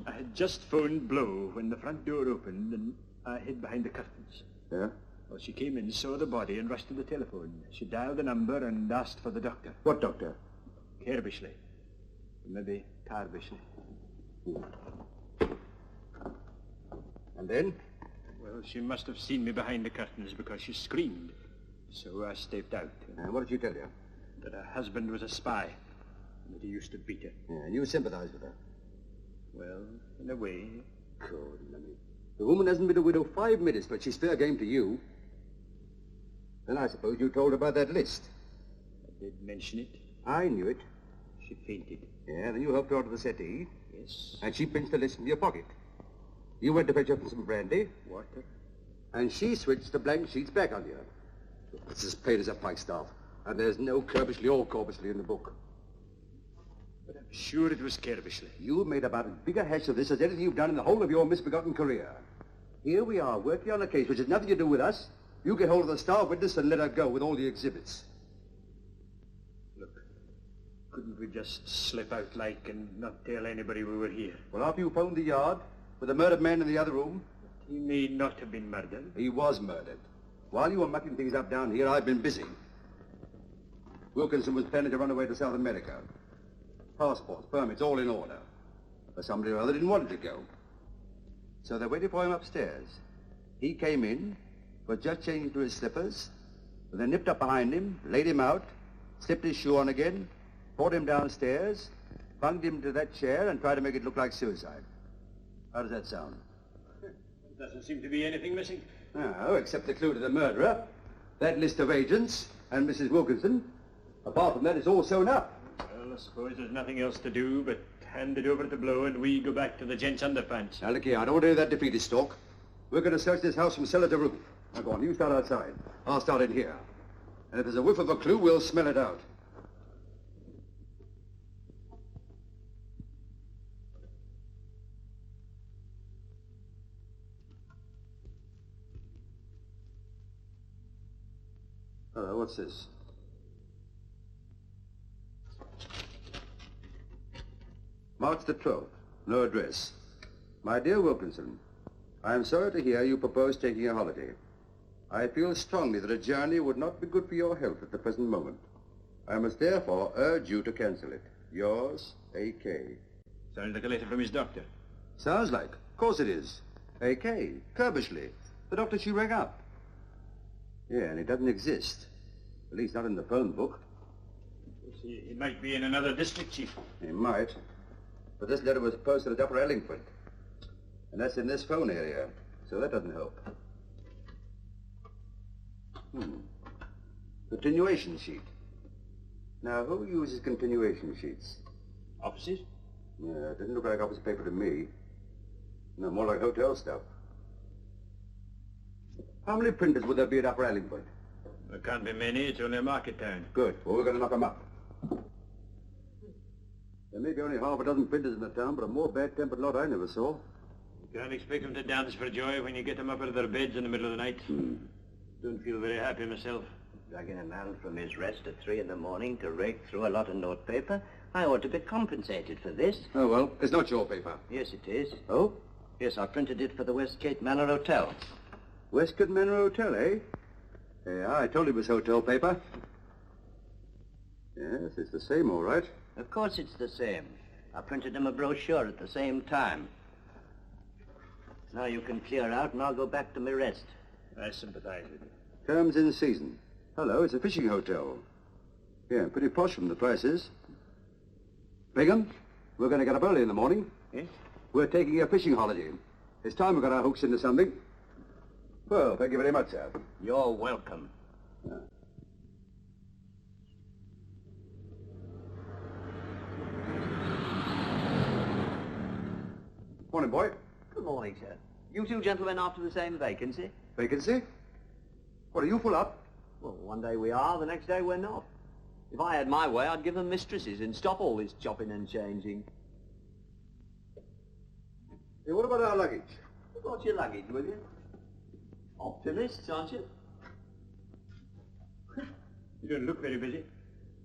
I had just phoned Blow when the front door opened and I hid behind the curtains. Yeah? Well, she came in, saw the body and rushed to the telephone. She dialed the number and asked for the doctor. What doctor? Kerbishley. Maybe Tarbishley. And then? Well, she must have seen me behind the curtains because she screamed. So I stepped out. And what did she tell you? That her husband was a spy. And that he used to beat her. Yeah, and you sympathized with her? Well, in a way. Good, Lemmy. The woman hasn't been a widow 5 minutes, but she's fair game to you. Then I suppose you told her about that list. I did mention it. I knew it. She fainted. Yeah, then you helped her onto the settee. Yes. And she pinched the list into your pocket. You went to fetch up some brandy. Water. And she switched the blank sheets back on you. It's as plain as a pikestaff. And there's no Kerbishley or Corbishley in the book. But I'm sure it was Kerbishley. You made about as big a hash of this as anything you've done in the whole of your misbegotten career. Here we are, working on a case which has nothing to do with us. You get hold of the star witness and let her go with all the exhibits. Look, couldn't we just slip out like and not tell anybody we were here? Well, after you phoned the yard, with the murdered man in the other room... He may not have been murdered. He was murdered. While you were mucking things up down here, I've been busy. Wilkinson was planning to run away to South America. Passports, permits, all in order. But somebody or other didn't want him to go. So they waited for him upstairs. He came in, was just changing into his slippers, and they nipped up behind him, laid him out, slipped his shoe on again, brought him downstairs, bunged him to that chair, and tried to make it look like suicide. How does that sound? There doesn't seem to be anything missing. No, except the clue to the murderer, that list of agents, and Mrs. Wilkinson. Apart from that, it's all sewn up. Well, I suppose there's nothing else to do but hand it over to Blow and we go back to the gents' underpants. Now, look here, I don't want to hear that defeatist talk. We're going to search this house from cellar to roof. Now, go on, you start outside. I'll start in here. And if there's a whiff of a clue, we'll smell it out. Hello, what's this? March the 12th. No address. My dear Wilkinson, I am sorry to hear you propose taking a holiday. I feel strongly that a journey would not be good for your health at the present moment. I must therefore urge you to cancel it. Yours, A.K. Sounds like a letter from his doctor. Sounds like. Of course it is. A.K. Kerbishley. The doctor she rang up. Yeah, and he doesn't exist. At least not in the phone book. He might be in another district, Chief. He might. But this letter was posted at Upper Ellingford. And that's in this phone area. So that doesn't help. Continuation sheet. Now, who uses continuation sheets? Offices? Yeah, it didn't look like office paper to me. No, more like hotel stuff. How many printers would there be at Upper Allingford? There can't be many. It's only a market town. Good. Well, we're going to knock them up. There may be only half a dozen printers in the town, but a more bad-tempered lot I never saw. You can't expect them to dance for joy when you get them up out of their beds in the middle of the night. Don't feel very happy myself. Dragging a man from his rest at 3 in the morning to rake through a lot of notepaper. I ought to be compensated for this. Oh, well, it's not your paper. Yes, it is. Oh? Yes, I printed it for the Westgate Manor Hotel. Westgate Manor Hotel, eh? Yeah, I told him it was hotel paper. Yes, it's the same, all right. Of course it's the same. I printed him a brochure at the same time. Now you can clear out and I'll go back to my rest. I sympathize with you. Terms in season. Hello, it's a fishing hotel. Yeah, pretty posh from the prices. Bingham, we're going to get up early in the morning. Yes? We're taking a fishing holiday. It's time we got our hooks into something. Well, thank you very much, sir. You're welcome. Morning, boy. Good morning, sir. You two gentlemen after the same vacancy? Vacancy? What, are you full up? Well, one day we are, the next day we're not. If I had my way, I'd give them mistresses and stop all this chopping and changing. Hey, what about our luggage? You got your luggage with you? Optimists, aren't you? You don't look very busy.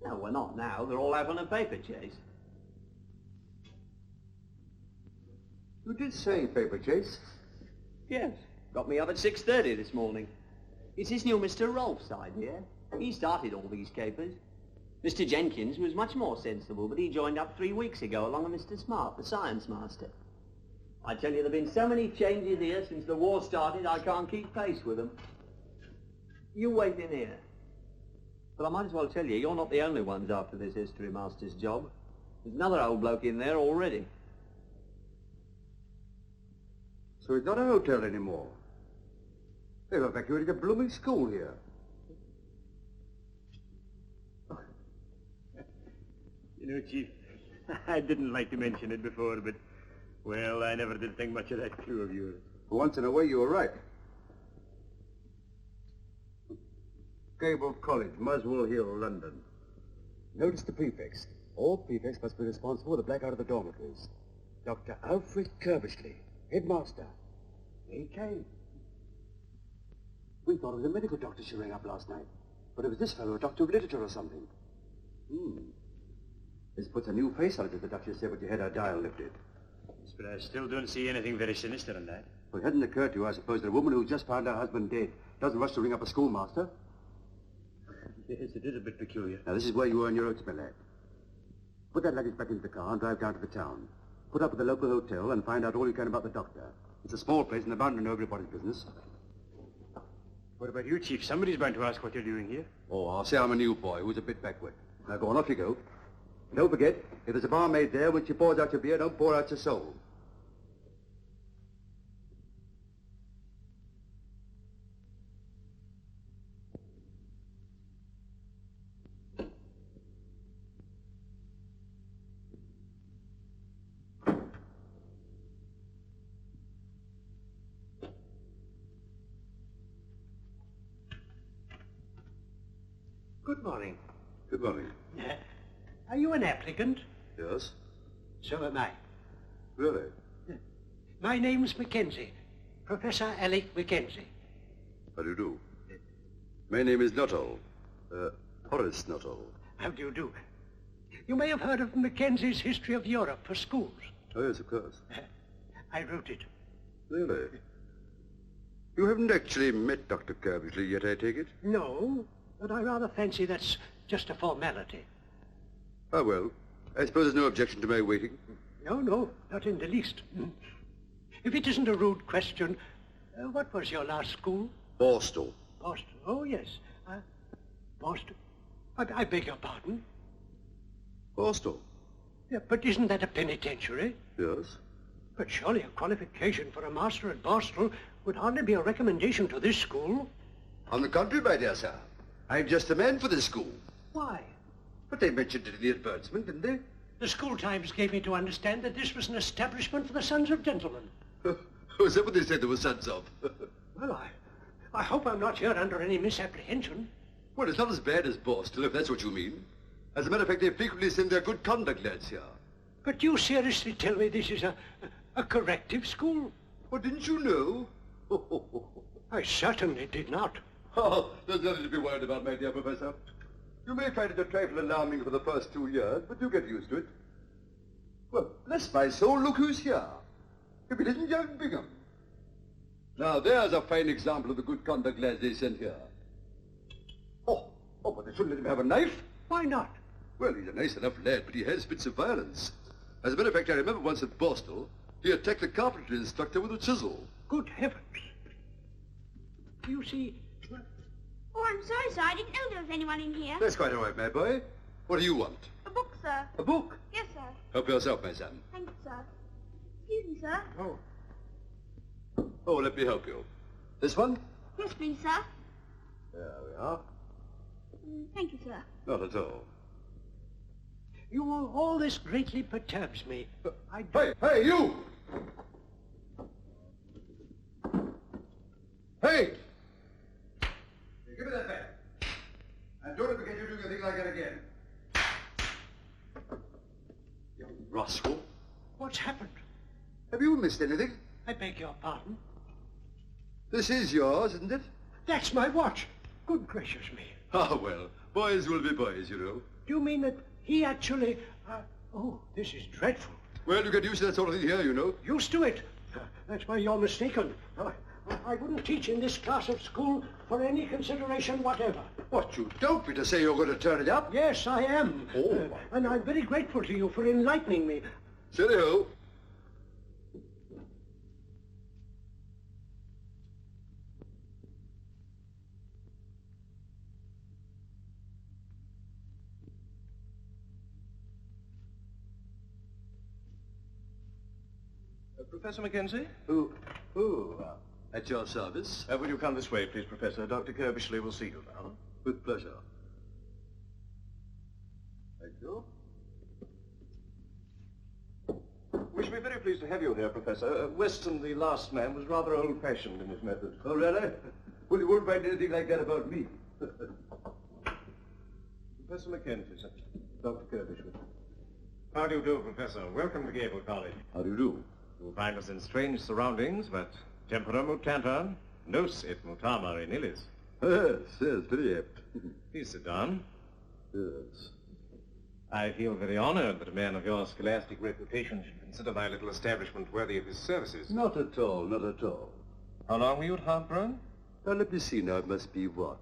No, we're not now. They're all out on a paper chase. You did say paper chase. Yes. Got me up at 6:30 this morning. It's this new Mr. Rolfe's idea. He started all these capers. Mr. Jenkins was much more sensible, but he joined up 3 weeks ago along with Mr. Smart, the science master. I tell you, there have been so many changes here since the war started, I can't keep pace with them. You wait in here. But I might as well tell you, you're not the only ones after this history master's job. There's another old bloke in there already. So it's not a hotel anymore. They've evacuated a blooming school here. You know, Chief, I didn't like to mention it before, but, well, I never did think much of that crew of yours. For once in a way, you were right. Cable College, Muswell Hill, London. Notice the prefix. All prefects must be responsible for the blackout of the dormitories. Dr. Alfred Curbishley, headmaster. He came. We thought it was a medical doctor she rang up last night. But it was this fellow, a doctor of literature or something. This puts a new face on it, as the Duchess said when you had her dial lifted. Yes, but I still don't see anything very sinister in that. Well, it hadn't occurred to you, I suppose, that a woman who just found her husband dead doesn't rush to ring up a schoolmaster. Yes, it is a bit peculiar. Now, this is where you earn your oats, my lad. Put that luggage back into the car and drive down to the town. Put up at the local hotel and find out all you can about the doctor. It's a small place and they're bound to know everybody's business. What about you, Chief? Somebody's bound to ask what you're doing here. Oh, I'll say I'm a new boy who's a bit backward. Now, go on, off you go. And don't forget, if there's a barmaid there, when she pours out your beer, don't pour out your soul. Good morning. Good morning. Are you an applicant? Yes? So am I. Really? My name's Mackenzie. Professor Alec Mackenzie. How do you do? My name is Nuttall. Horace Nuttall. How do you do? You may have heard of Mackenzie's History of Europe for schools. Oh, yes, of course. I wrote it. Really? You haven't actually met Dr. Curbishley yet, I take it? No, but I rather fancy that's just a formality. Ah, well, I suppose there's no objection to my waiting. No, not in the least. If it isn't a rude question, what was your last school? Borstal. Boston. Oh, yes. Boston. I beg your pardon? Borstal? Yeah, but isn't that a penitentiary? Yes. But surely a qualification for a master at Borstal would hardly be a recommendation to this school. On the contrary, my dear sir. I'm just the man for this school. Why? But they mentioned it in the advertisement, didn't they? The school times gave me to understand that this was an establishment for the sons of gentlemen. Was that what they said there were sons of? Well, I hope I'm not here under any misapprehension. Well, it's not as bad as Borstal, if that's what you mean. As a matter of fact, they frequently send their good conduct lads here. But you seriously tell me this is a corrective school? Well, didn't you know? I certainly did not. Oh, there's nothing to be worried about, my dear Professor. You may find it a trifle alarming for the first 2 years, but you get used to it. Well, bless my soul, look who's here. If it isn't young Bingham. Now, there's a fine example of the good conduct lads they sent here. Oh, but they shouldn't let him have a knife. Why not? Well, he's a nice enough lad, but he has fits of violence. As a matter of fact, I remember once at Borstal, he attacked the carpentry instructor with a chisel. Good heavens. You see... Oh, I'm sorry, sir. I didn't know there was anyone in here. That's quite all right, my boy. What do you want? A book, sir. A book? Yes, sir. Help yourself, my son. Thank you, sir. Excuse me, sir. Oh, let me help you. This one? Yes, please, sir. There we are. Thank you, sir. Not at all. All this greatly perturbs me. Hey, you! Hey! Give me that back. And don't ever get you doing a thing like that again. You rascal. What's happened? Have you missed anything? I beg your pardon? This is yours, isn't it? That's my watch. Good gracious me. Ah, well, boys will be boys, you know. Do you mean that he actually... oh, this is dreadful. Well, you get used to that sort of thing here, you know. Used to it? That's why you're mistaken. I wouldn't teach in this class of school for any consideration whatever. What, you don't mean to say you're going to turn it up? Yes, I am. Oh. And I'm very grateful to you for enlightening me. Cheerio. Professor Mackenzie? At your service. Will you come this way, please, Professor? Dr. Kirbishley will see you now. With pleasure. Thank you. We shall be very pleased to have you here, Professor. Weston, the last man, was rather old-fashioned in his methods. Oh, really? Well, you won't find anything like that about me. Professor Mackenzie, sir. Dr. Kirbishley. How do you do, Professor? Welcome to Gable College. How do you do? You'll find us in strange surroundings, but tempora mutantur, nos et mutamur in illis. Yes, very apt. Please sit down. Yes. I feel very honored that a man of your scholastic reputation should consider my little establishment worthy of his services. Not at all, not at all. How long were you at Harper? Now, let me see now. It must be what?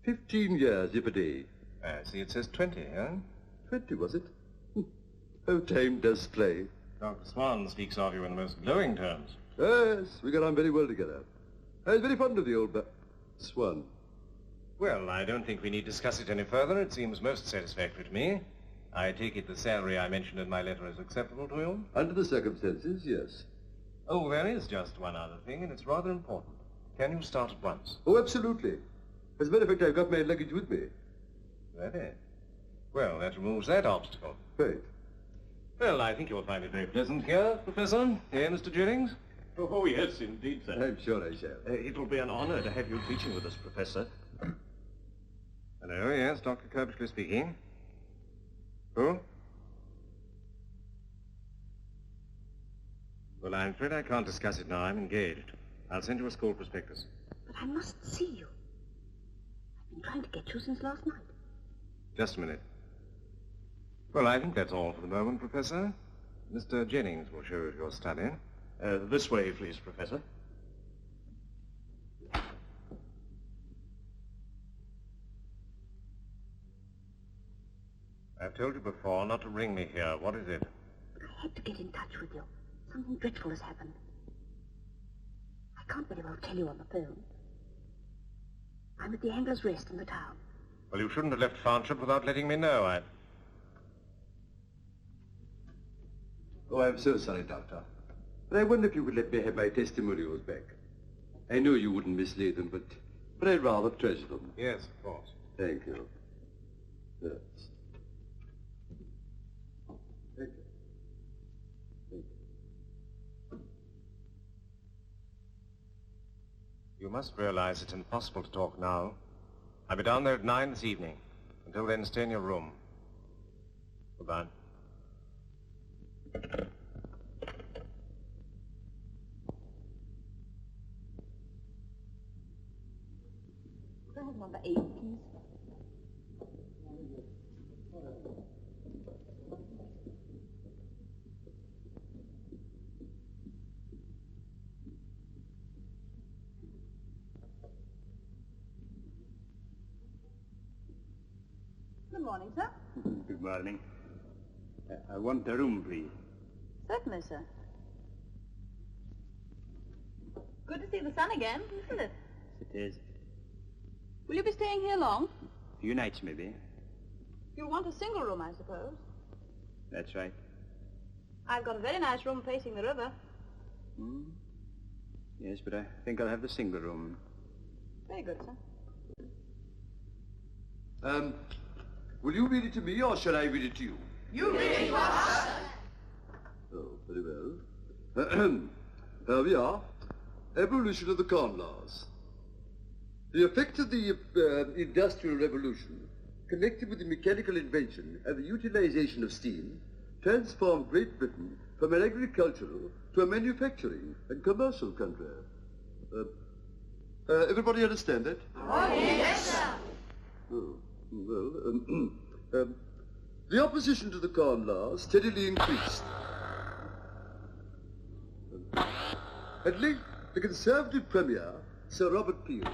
15 years, if a day. I see it says 20, huh? 20, was it? Oh, time does fly. Dr. Swan speaks of you in the most glowing terms. Yes, we got on very well together. I was very fond of the old Swan. Well, I don't think we need discuss it any further. It seems most satisfactory to me. I take it the salary I mentioned in my letter is acceptable to you? Under the circumstances, yes. Oh, there is just one other thing, and it's rather important. Can you start at once? Oh, absolutely. As a matter of fact, I've got my luggage with me. Very. Well, that removes that obstacle. Right. Well, I think you'll find it very pleasant here, Professor. Here, Mr. Jennings. Oh, yes, indeed, sir. I'm sure I shall. It'll be an honor to have you teaching with us, Professor. Hello, yes, Dr. Kirbishley speaking. Who? Well, I'm afraid I can't discuss it now. I'm engaged. I'll send you a school prospectus. But I must see you. I've been trying to get you since last night. Just a minute. Well, I think that's all for the moment, Professor. Mr. Jennings will show you your study. This way, please, Professor. I've told you before not to ring me here. What is it? I had to get in touch with you. Something dreadful has happened. I can't very well tell you on the phone. I'm at the Angler's Rest in the town. Well, you shouldn't have left Farnshire without letting me know. Oh, I'm so sorry, Doctor. But I wonder if you would let me have my testimonials back. I know you wouldn't mislay them, but I'd rather treasure them. Yes, of course. Thank you. Yes. Thank you. Thank you. You must realize it's impossible to talk now. I'll be down there at 9 this evening. Until then, stay in your room. Goodbye. Could I have number 8, please? Good morning, sir. Good morning. I want a room, please. Certainly, sir. Good to see the sun again, isn't it? It is. Will you be staying here long? A few nights, maybe. want a single room, I suppose. That's right. I've got a very nice room facing the river. Yes, but I think I'll have the single room. Very good, sir. Will you read it to me, or shall I read it to you? You read it to us, sir. Oh, very well. Here we are. Evolution of the Corn Laws. The effect of the Industrial Revolution, connected with the mechanical invention and the utilization of steam, transformed Great Britain from an agricultural to a manufacturing and commercial country. Everybody understand that? Oh, yes, sir. Oh, well, the opposition to the Corn Laws steadily increased. At length, the Conservative Premier, Sir Robert Peel,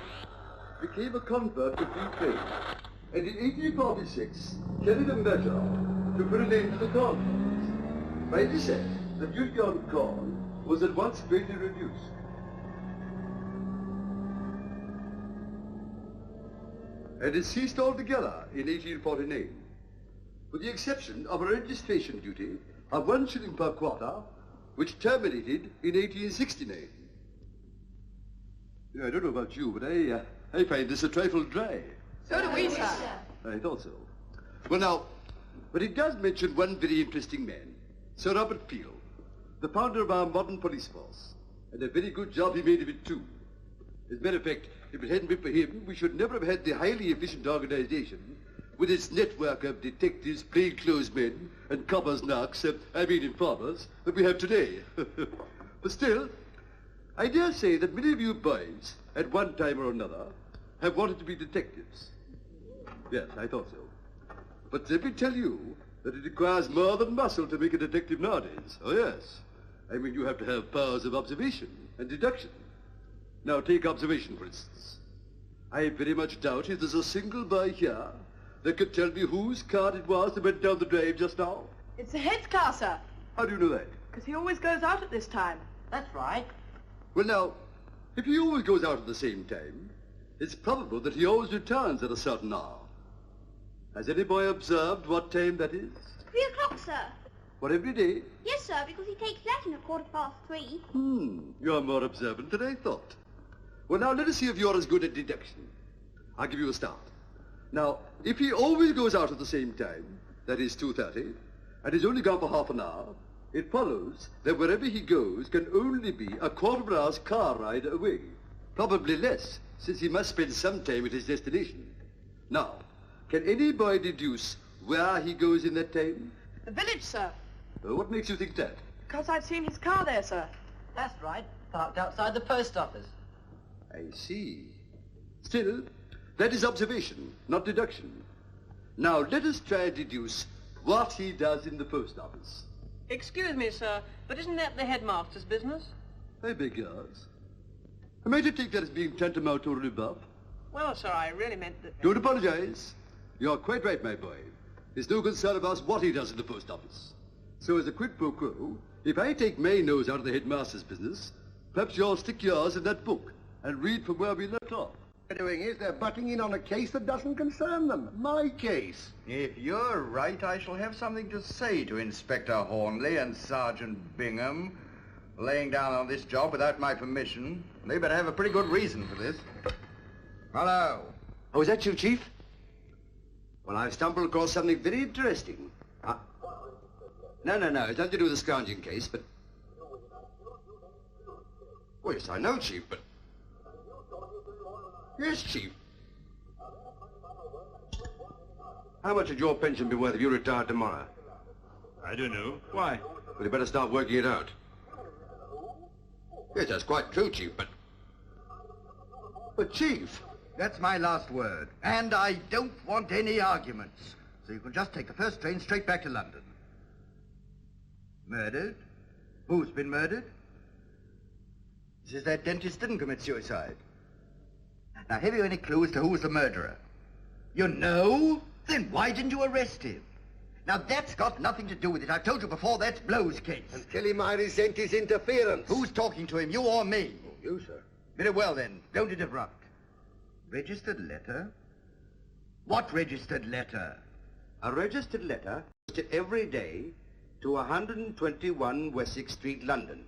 became a convert to free trade, and in 1846 carried a measure to put an end to the Corn Laws. By this act, the duty on corn was at once greatly reduced. And it ceased altogether in 1849, with the exception of a registration duty of 1 shilling per quarter, which terminated in 1869. I don't know about you, but I find this a trifle dry. So do we, sir. I thought so. Well, now, but it does mention one very interesting man, Sir Robert Peel, the founder of our modern police force, and a very good job he made of it, too. As a matter of fact, if it hadn't been for him, we should never have had the highly efficient organization with its network of detectives, plainclothesmen, and coppers knocks, informers, that we have today. But still, I dare say that many of you boys, at one time or another, have wanted to be detectives. Yes, I thought so. But let me tell you that it requires more than muscle to make a detective nowadays. Oh, yes. I mean, you have to have powers of observation and deduction. Now, take observation, for instance. I very much doubt if there's a single boy here that could tell me whose cart it was that went down the drive just now. It's the head's car, sir. How do you know that? Because he always goes out at this time. That's right. Well, now, if he always goes out at the same time, it's probable that he always returns at a certain hour. Has any boy observed what time that is? 3 o'clock, sir. What, every day? Yes, sir, because he takes Latin at 3:15. You're more observant than I thought. Well, now, let us see if you're as good at deduction. I'll give you a start. Now, if he always goes out at the same time, that is 2:30, and is only gone for half an hour, it follows that wherever he goes can only be a quarter of an hour's car ride away. Probably less, since he must spend some time at his destination. Now, can any boy deduce where he goes in that time? The village, sir. What makes you think that? Because I've seen his car there, sir. That's right. Parked outside the post office. I see. Still, that is observation, not deduction. Now, let us try and deduce what he does in the post office. Excuse me, sir, but isn't that the headmaster's business? I beg yours. Am I to take that as being tantamount to a rebuff? Well, sir, I really meant that... Don't apologize. You're quite right, my boy. There's no concern of us what he does in the post office. So as a quid pro quo, if I take my nose out of the headmaster's business, perhaps you'll stick yours in that book and read from where we left off. What they're doing is they're butting in on a case that doesn't concern them. My case. If you're right, I shall have something to say to Inspector Hornleigh and Sergeant Bingham. Laying down on this job without my permission. They better have a pretty good reason for this. Hello. Oh, is that you, Chief? Well, I've stumbled across something very interesting. No, it's nothing to do with the scrounging case, but... Oh, yes, I know, Chief, but... Yes, Chief. How much would your pension be worth if you retired tomorrow? I don't know. Why? Well, you better start working it out. Yes, that's quite true, Chief, but... But, Chief, that's my last word. And I don't want any arguments. So you can just take the first train straight back to London. Murdered? Who's been murdered? Says that dentist didn't commit suicide. Now, have you any clue as to who was the murderer? You know? Then why didn't you arrest him? Now, that's got nothing to do with it. I've told you before, that's Blow's case. And tell him I resent his interference. Who's talking to him, you or me? Oh, you, sir. Very well, then. Don't interrupt. Registered letter? What registered letter? A registered letter posted every day to 121 Wessex Street, London.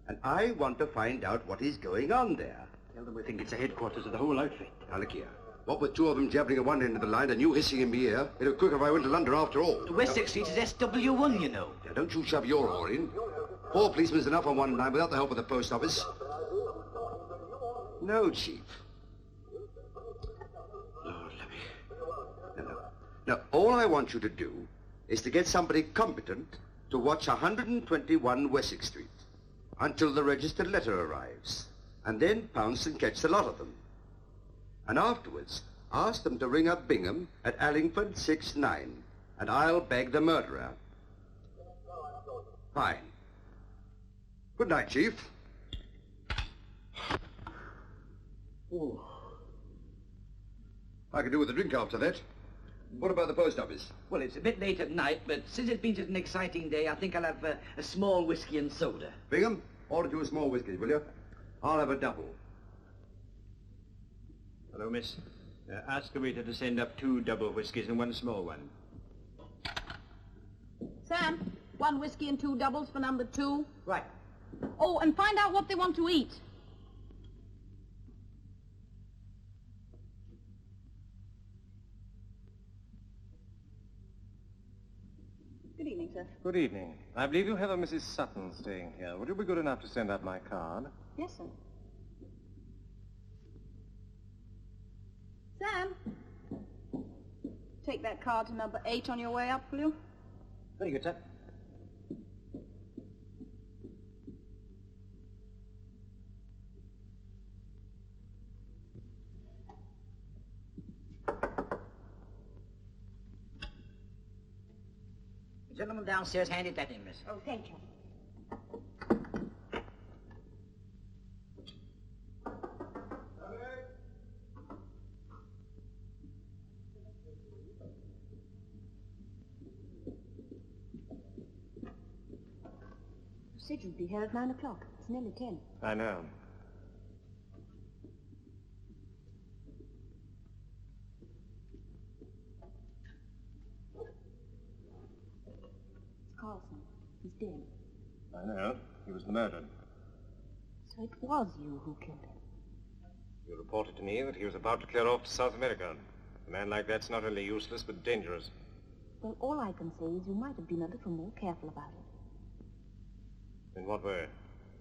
And I want to find out what is going on there. Tell them we think it's the headquarters of the whole outfit. Now, look here. What with two of them jabbering at one end of the line and you hissing in my ear, it'd be quicker if I went to London after all. Wessex Street is SW1, you know. Now, don't you shove your oar in. 4 policemen's enough on one line without the help of the post office. No, Chief. Lord, let me... No. Now, all I want you to do is to get somebody competent to watch 121 Wessex Street until the registered letter arrives, and then pounce and catch the lot of them. And afterwards, ask them to ring up Bingham at Allingford 69, and I'll beg the murderer. Fine. Good night, Chief. Oh. I could do with a drink after that. What about the post office? Well, it's a bit late at night, but since it's been such an exciting day, I think I'll have a small whiskey and soda. Bingham, order 2 small whiskies, will you? I'll have a double. Hello, miss. Ask the waiter to send up 2 double whiskies and 1 small one. Sam, 1 whiskey and 2 doubles for number 2. Right. Oh, and find out what they want to eat. Good evening, sir. Good evening. I believe you have a Mrs. Sutton staying here. Would you be good enough to send up my card? Yes, sir. Sam, take that card to number 8 on your way up, will you? Very good, sir. The gentleman downstairs handed that in, miss. Oh, thank you. You said you'd be here at 9 o'clock. It's nearly 10. I know. Carlson. He's dead. I know. He was murdered. So it was you who killed him. You reported to me that he was about to clear off to South America. A man like that's not only useless, but dangerous. Well, all I can say is you might have been a little more careful about it. In what way?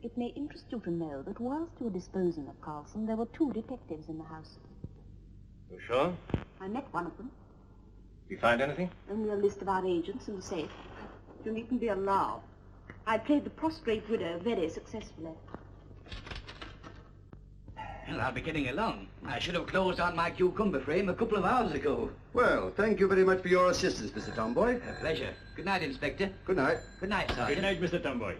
It may interest you to know that whilst you were disposing of Carlson, there were 2 detectives in the house. You sure? I met one of them. Did you find anything? Only a list of our agents in the safe. You needn't be alarmed. I played the prostrate widow very successfully. Well, I'll be getting along. I should have closed on my cucumber frame a couple of hours ago. Well, thank you very much for your assistance, Mr. Tomboy. A pleasure. Good night, Inspector. Good night. Good night, Sergeant. Good night, Mr. Tomboy.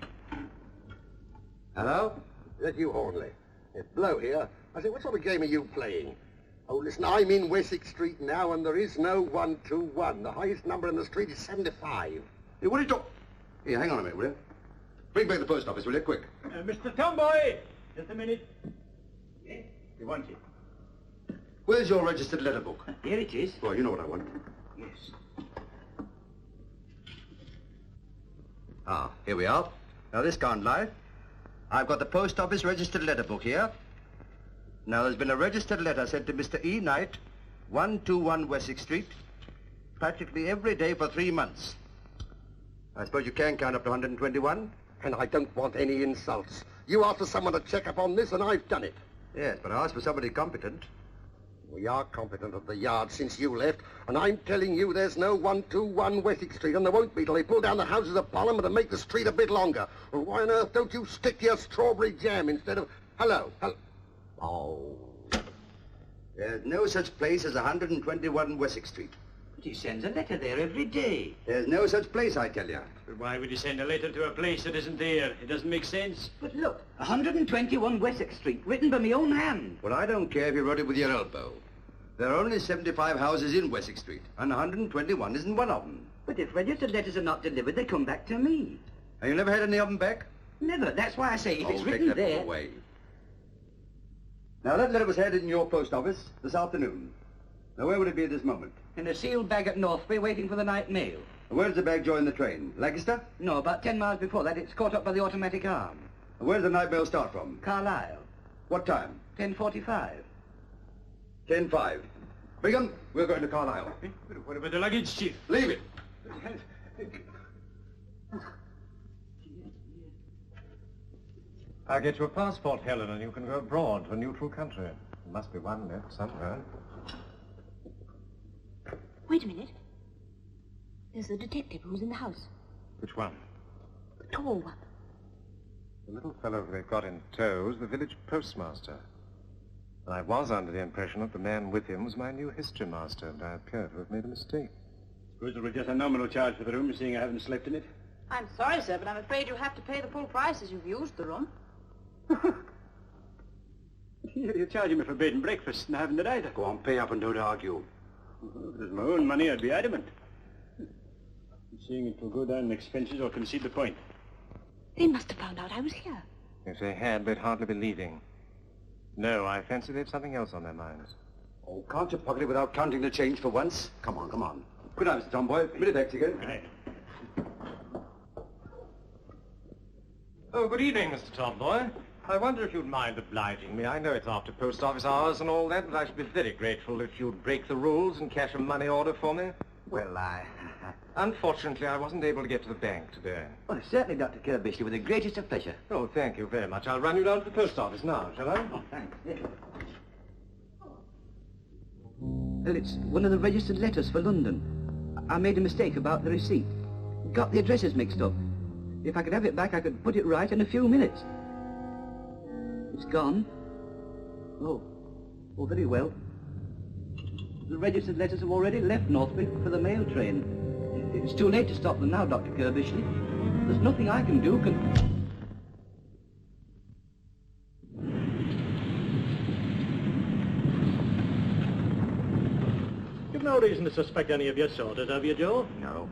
Hello? Is that you, Hornleigh? It's Blow here. I said, what sort of game are you playing? Oh, listen, I'm in Wessex Street now, and there is no 121. The highest number in the street is 75. Hey, what are you talking... Here, hang on a minute, will you? Bring back the post office, will you? Quick. Mr. Tomboy! Just a minute. Yes? You want it? Where's your registered letter book? Here it is. Well, you know what I want. Yes. Ah, here we are. Now, this can't lie. I've got the post office registered letter book here. Now, there's been a registered letter sent to Mr. E. Knight, 121 Wessex Street, practically every day for 3 months. I suppose you can count up to 121? And I don't want any insults. You asked for someone to check up on this, and I've done it. Yes, but I asked for somebody competent. We are competent at the yard since you left, and I'm telling you there's no 121 Wessex Street, and there won't be till they pull down the Houses of Parliament and make the street a bit longer. Well, why on earth don't you stick to your strawberry jam instead of... Hello. Oh. There's no such place as 121 Wessex Street. But he sends a letter there every day. There's no such place, I tell you. But why would he send a letter to a place that isn't there? It doesn't make sense. But look, 121 Wessex Street, written by my own hand. Well, I don't care if you wrote it with your elbow. There are only 75 houses in Wessex Street, and 121 isn't one of them. But if registered letters are not delivered, they come back to me. And you never had any of them back? Never. That's why I say if it's take written that there... away. Now, that letter was handed in your post office this afternoon. Now, where would it be at this moment? In a sealed bag at Northby, waiting for the night mail. Where does the bag join the train? Lancaster? No, about 10 miles before that, it's caught up by the automatic arm. Where does the night mail start from? Carlisle. What time? 10:45. 10:05. Brigham, we're going to Carlisle. What about the luggage, Chief? Leave it. I'll get you a passport, Helen, and you can go abroad to a neutral country. There must be one left somewhere. Wait a minute. There's the detective who's in the house. Which one? The tall one. The little fellow they've got in tow is the village postmaster. And I was under the impression that the man with him was my new history master, and I appear to have made a mistake. Suppose there was just a nominal charge for the room, seeing I haven't slept in it? I'm sorry, sir, but I'm afraid you'll have to pay the full price as you've used the room. You're charging me for bed and breakfast and I haven't it either. Go on, pay up and don't argue. If it was my own money, I'd be adamant. Seeing it will go down in expenses or concede the point. They must have found out I was here. If they had, they'd hardly be leaving. No, I fancy they've something else on their minds. Oh, can't you pocket it without counting the change for once? Come on, come on. Good night, Mr. Tomboy. Minute X again. Good night. Oh, good evening, Mr. Tomboy. I wonder if you'd mind obliging me. I know it's after post office hours and all that, but I should be very grateful if you'd break the rules and cash a money order for me. Well, Unfortunately, I wasn't able to get to the bank today. Well, certainly, Dr. Kirby, with the greatest of pleasure. Oh, thank you very much. I'll run you down to the post office now, shall I? Oh, thanks. Yes. Well, it's one of the registered letters for London. I made a mistake about the receipt. Got the addresses mixed up. If I could have it back, I could put it right in a few minutes. It's gone. Oh, very well. The registered letters have already left Northby for the mail train. It's too late to stop them now, Dr. Kirbishley. There's nothing I can do. You've no reason to suspect any of your sorters, have you, Joe? No.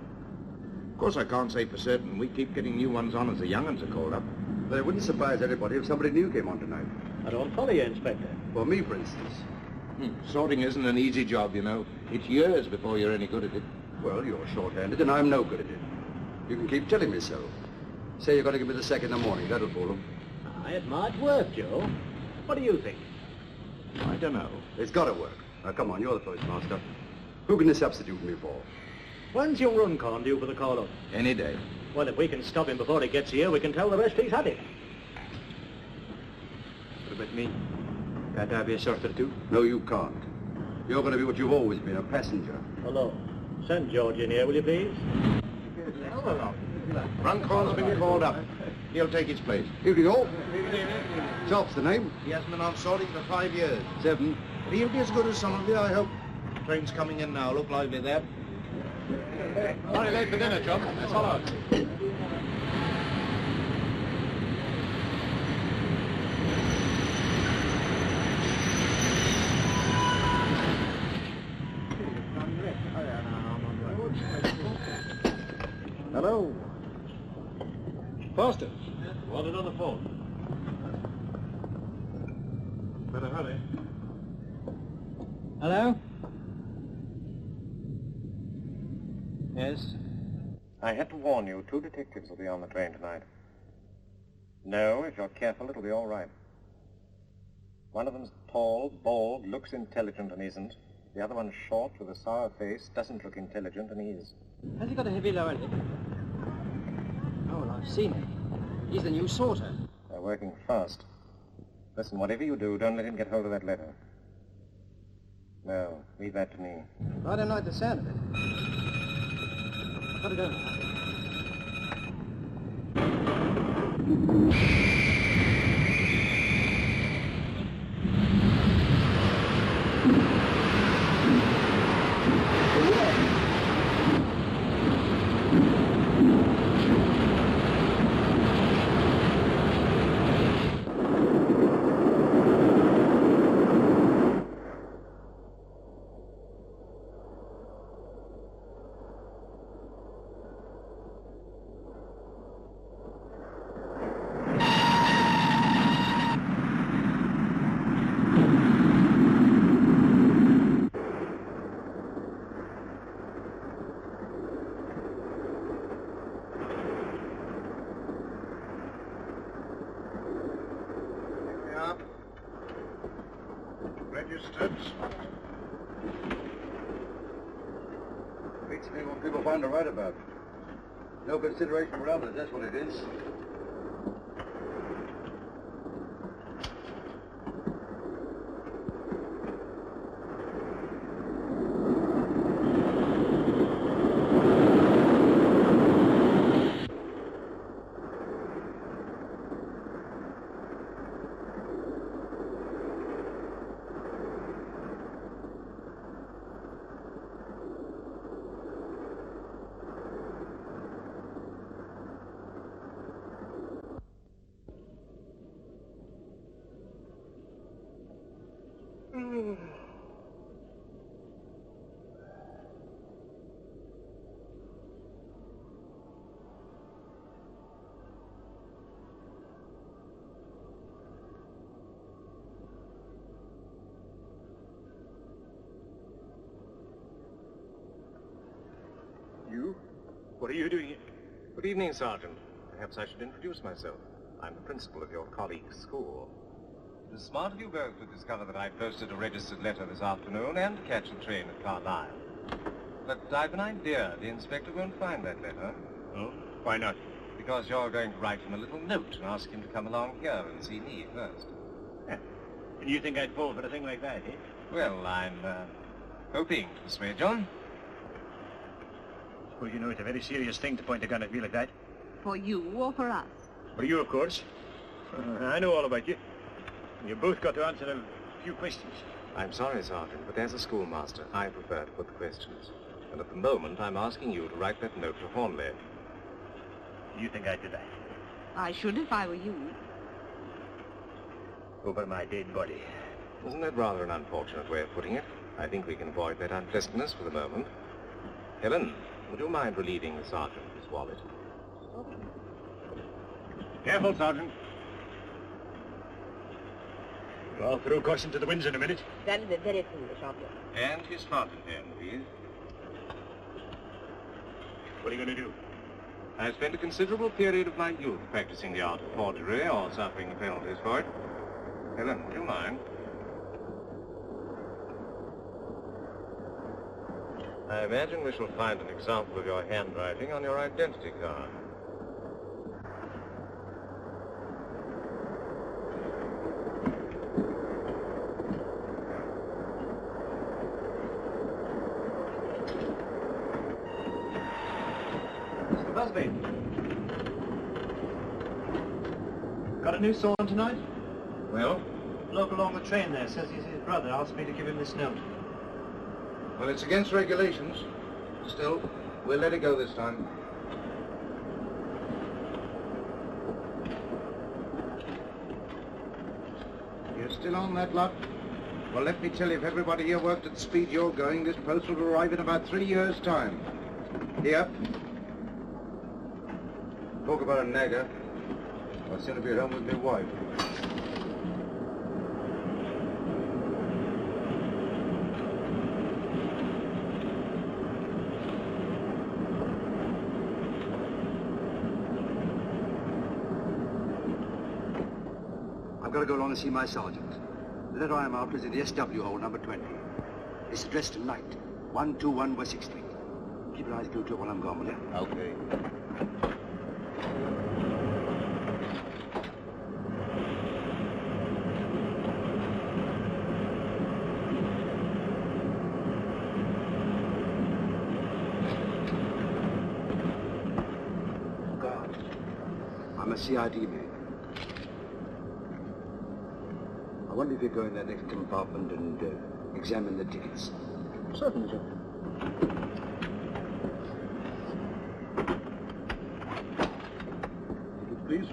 Of course, I can't say for certain. We keep getting new ones on as the young ones are called up. But it wouldn't surprise anybody if somebody new came on tonight. I don't follow you, Inspector. For me, for instance. Sorting isn't an easy job, you know. It's years before you're any good at it. Well, you're short-handed, and I'm no good at it. You can keep telling me so. Say you're going to give me the sack in the morning. That'll fool them. It's hard work, Joe. What do you think? I don't know. It's got to work. Now, come on, you're the postmaster. Who can you substitute me for? When's your run con due for the call-up? Any day. Well, if we can stop him before he gets here, we can tell the rest he's had it. What about me? Can't I be a sorter too? No, you can't. You're going to be what you've always been, a passenger. Hello. Send George in here, will you please? Runcorn's been called up. He'll take his place. Evening all. Sharp's the name. He hasn't been on sorting for 5 years. 7. But he'll be as good as some of you, I hope. Train's coming in now. Look lively there. Sorry late for dinner, Chum. Let's follow. Hello. Faster. Wanted on the phone. Better hurry. Hello? Yes? I had to warn you, 2 detectives will be on the train tonight. No, if you're careful, it'll be all right. One of them's tall, bald, looks intelligent and isn't. The other one's short, with a sour face, doesn't look intelligent and is. Has he got a heavy lower lip? Oh, well, I've seen him. He's the new sorter. They're working fast. Listen, whatever you do, don't let him get hold of that letter. No, leave that to me. I don't like the sound of it. I've got to go now. That's... Beats me what people find to write about. No consideration for others, that's what it is. You? What are you doing here? Good evening, Sergeant. Perhaps I should introduce myself. I'm the principal of your colleague's school. It was smart of you both to discover that I posted a registered letter this afternoon and to catch the train at Carlisle. But I've an idea. The inspector won't find that letter. Oh? Why not? Because you're going to write him a little note and ask him to come along here and see me first. And you think I'd fall for a thing like that, eh? Well, I'm hoping to persuade you. Well, you know, it's a very serious thing to point a gun at me like that. For you or for us? For you, of course. I know all about you. You both got to answer a few questions. I'm sorry, Sergeant, but as a schoolmaster, I prefer to put the questions. And at the moment, I'm asking you to write that note to Hornleigh. You think I'd do that? I should if I were you. Over my dead body. Isn't that rather an unfortunate way of putting it? I think we can avoid that unpleasantness for the moment. Helen, would you mind relieving the sergeant of his wallet? Careful, Sergeant. I'll throw caution to the winds in a minute. That would be very foolish of you. And his fountain pen, please. What are you going to do? I spent a considerable period of my youth practicing the art of forgery or suffering the penalties for it. Helen, would you mind? I imagine we shall find an example of your handwriting on your identity card. Mr. Busby. Got a new song tonight? Well? Bloke along the train there says he's his brother. Asked me to give him this note. Well, it's against regulations. Still, we'll let it go this time. You're still on that lot? Well, let me tell you, if everybody here worked at the speed you're going, this post will arrive in about 3 years' time. Here. Talk about a nagger. I'll sooner be at home with my wife. I've got to go along and see my sergeant. The letter I'm after is in the SW hole, number 20. It's addressed to Knight, 121 Wessex Street. Keep your eyes glued to it while I'm gone, will you? Okay. God, I'm a CID man. I wonder if you go in that next compartment and examine the tickets. Certainly, sir. Ticket, please.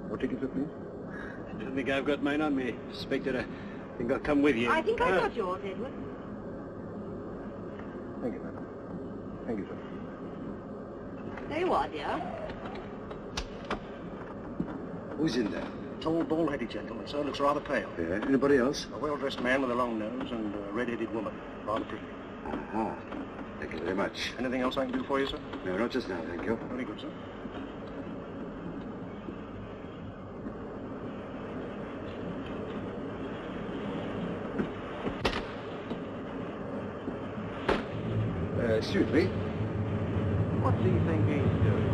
What ticket, sir, please? I don't think I've got mine on me. Inspector, I think I'll come with you. I think I got yours, Edward. Thank you, madam. Thank you, sir. There you are, dear. Who's in there? Tall, bald-headed gentleman, sir. Looks rather pale. Yeah, anybody else? A well-dressed man with a long nose and a red-headed woman. Rather pretty. Aha. Thank you very much. Anything else I can do for you, sir? No, not just now, thank you. Very good, sir. Excuse me. What do you think he's doing?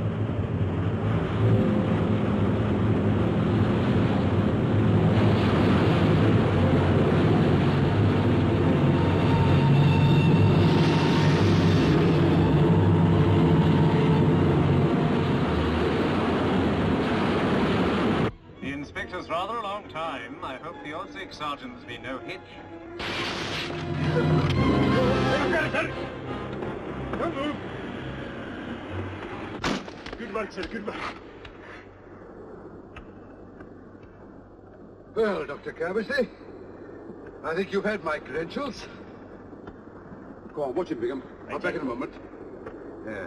The inspector's rather a long time. I hope for your sake, Sergeant, there's been no hitch. Don't move. Good work, sir, good work. Well, Dr. Cavesey, I think you've had my credentials. Go on, watch him, Bingham. I'll be back in a moment. Yeah.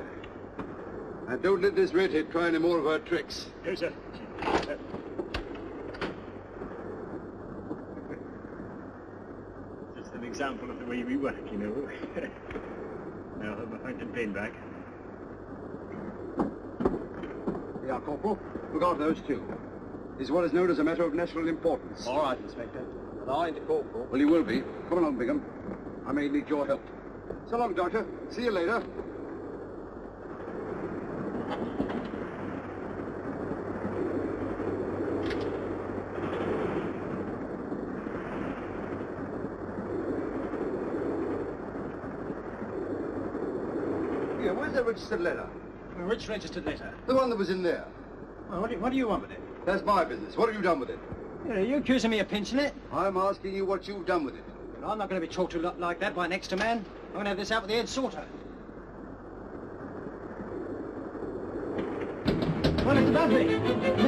And don't let this redhead try any more of her tricks. No, sir. Just an example of the way we work, you know. Now I'll have my fountain pen back. Yeah, Corporal. Look after those two. It's what is known as a matter of national importance. All right, Inspector. But I ain't a corporal. Well, you will be. Come along, Bingham. I may need your help. So long, Doctor. See you later. Yeah, where's that registered letter? Which registered letter? The one that was in there. Well, what do you want with it? That's my business. What have you done with it? Are you accusing me of pinching it? I'm asking you what you've done with it. Well, I'm not going to be talked to like that by an extra man. I'm going to have this out with the head sorter. Well, it's above me.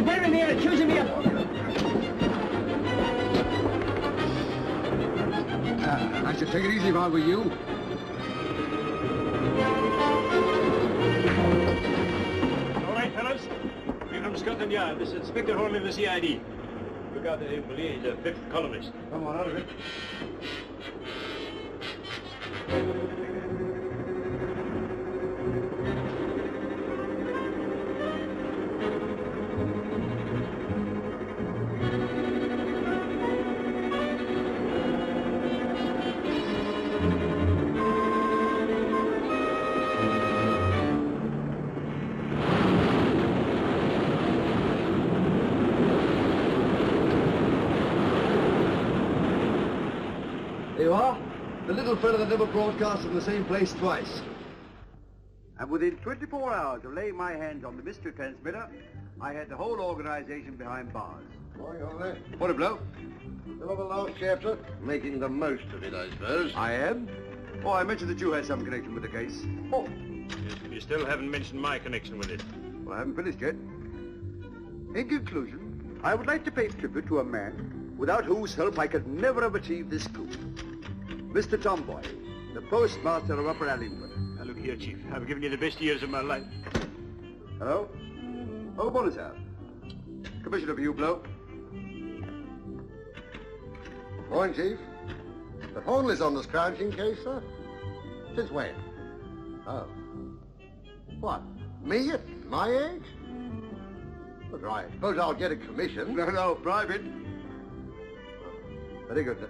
They're in here accusing me of... I should take it easy if I were you. All right, fellas. We're from Scotland Yard. This is Inspector Hornleigh of the CID. Look out, police, the 5th columnist. Come on, out of it. There you are. The little fella that never broadcast in the same place twice. And within 24 hours of laying my hands on the mystery transmitter, I had the whole organization behind bars. Morning, Hornleigh. What a blow. Still on the last chapter? Making the most of it, I suppose. I am. Oh, I mentioned that you had some connection with the case. Oh. Yes, you still haven't mentioned my connection with it. Well, I haven't finished yet. In conclusion, I would like to pay tribute to a man without whose help I could never have achieved this coup. Mr. Tomboy, the postmaster of Upper Allingford. Now, look here, Chief. I've given you the best years of my life. Hello? Oh, bonus sir. Commissioner for you, bloke. Morning, Chief. But Hornleigh's on the scrounging case, sir? Since when? Oh. What? Me at my age? Look, I suppose I'll get a commission. No, private. Very good, sir.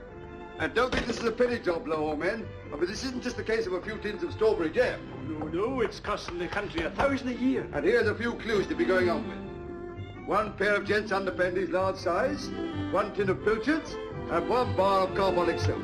And don't think this is a penny job, Blow, old man. I mean, this isn't just a case of a few tins of strawberry jam. No, it's costing the country $1,000 a year. And here's a few clues to be going on with. 1 pair of gents' underpanties large size, 1 tin of pilchards, and 1 bar of carbolic soap.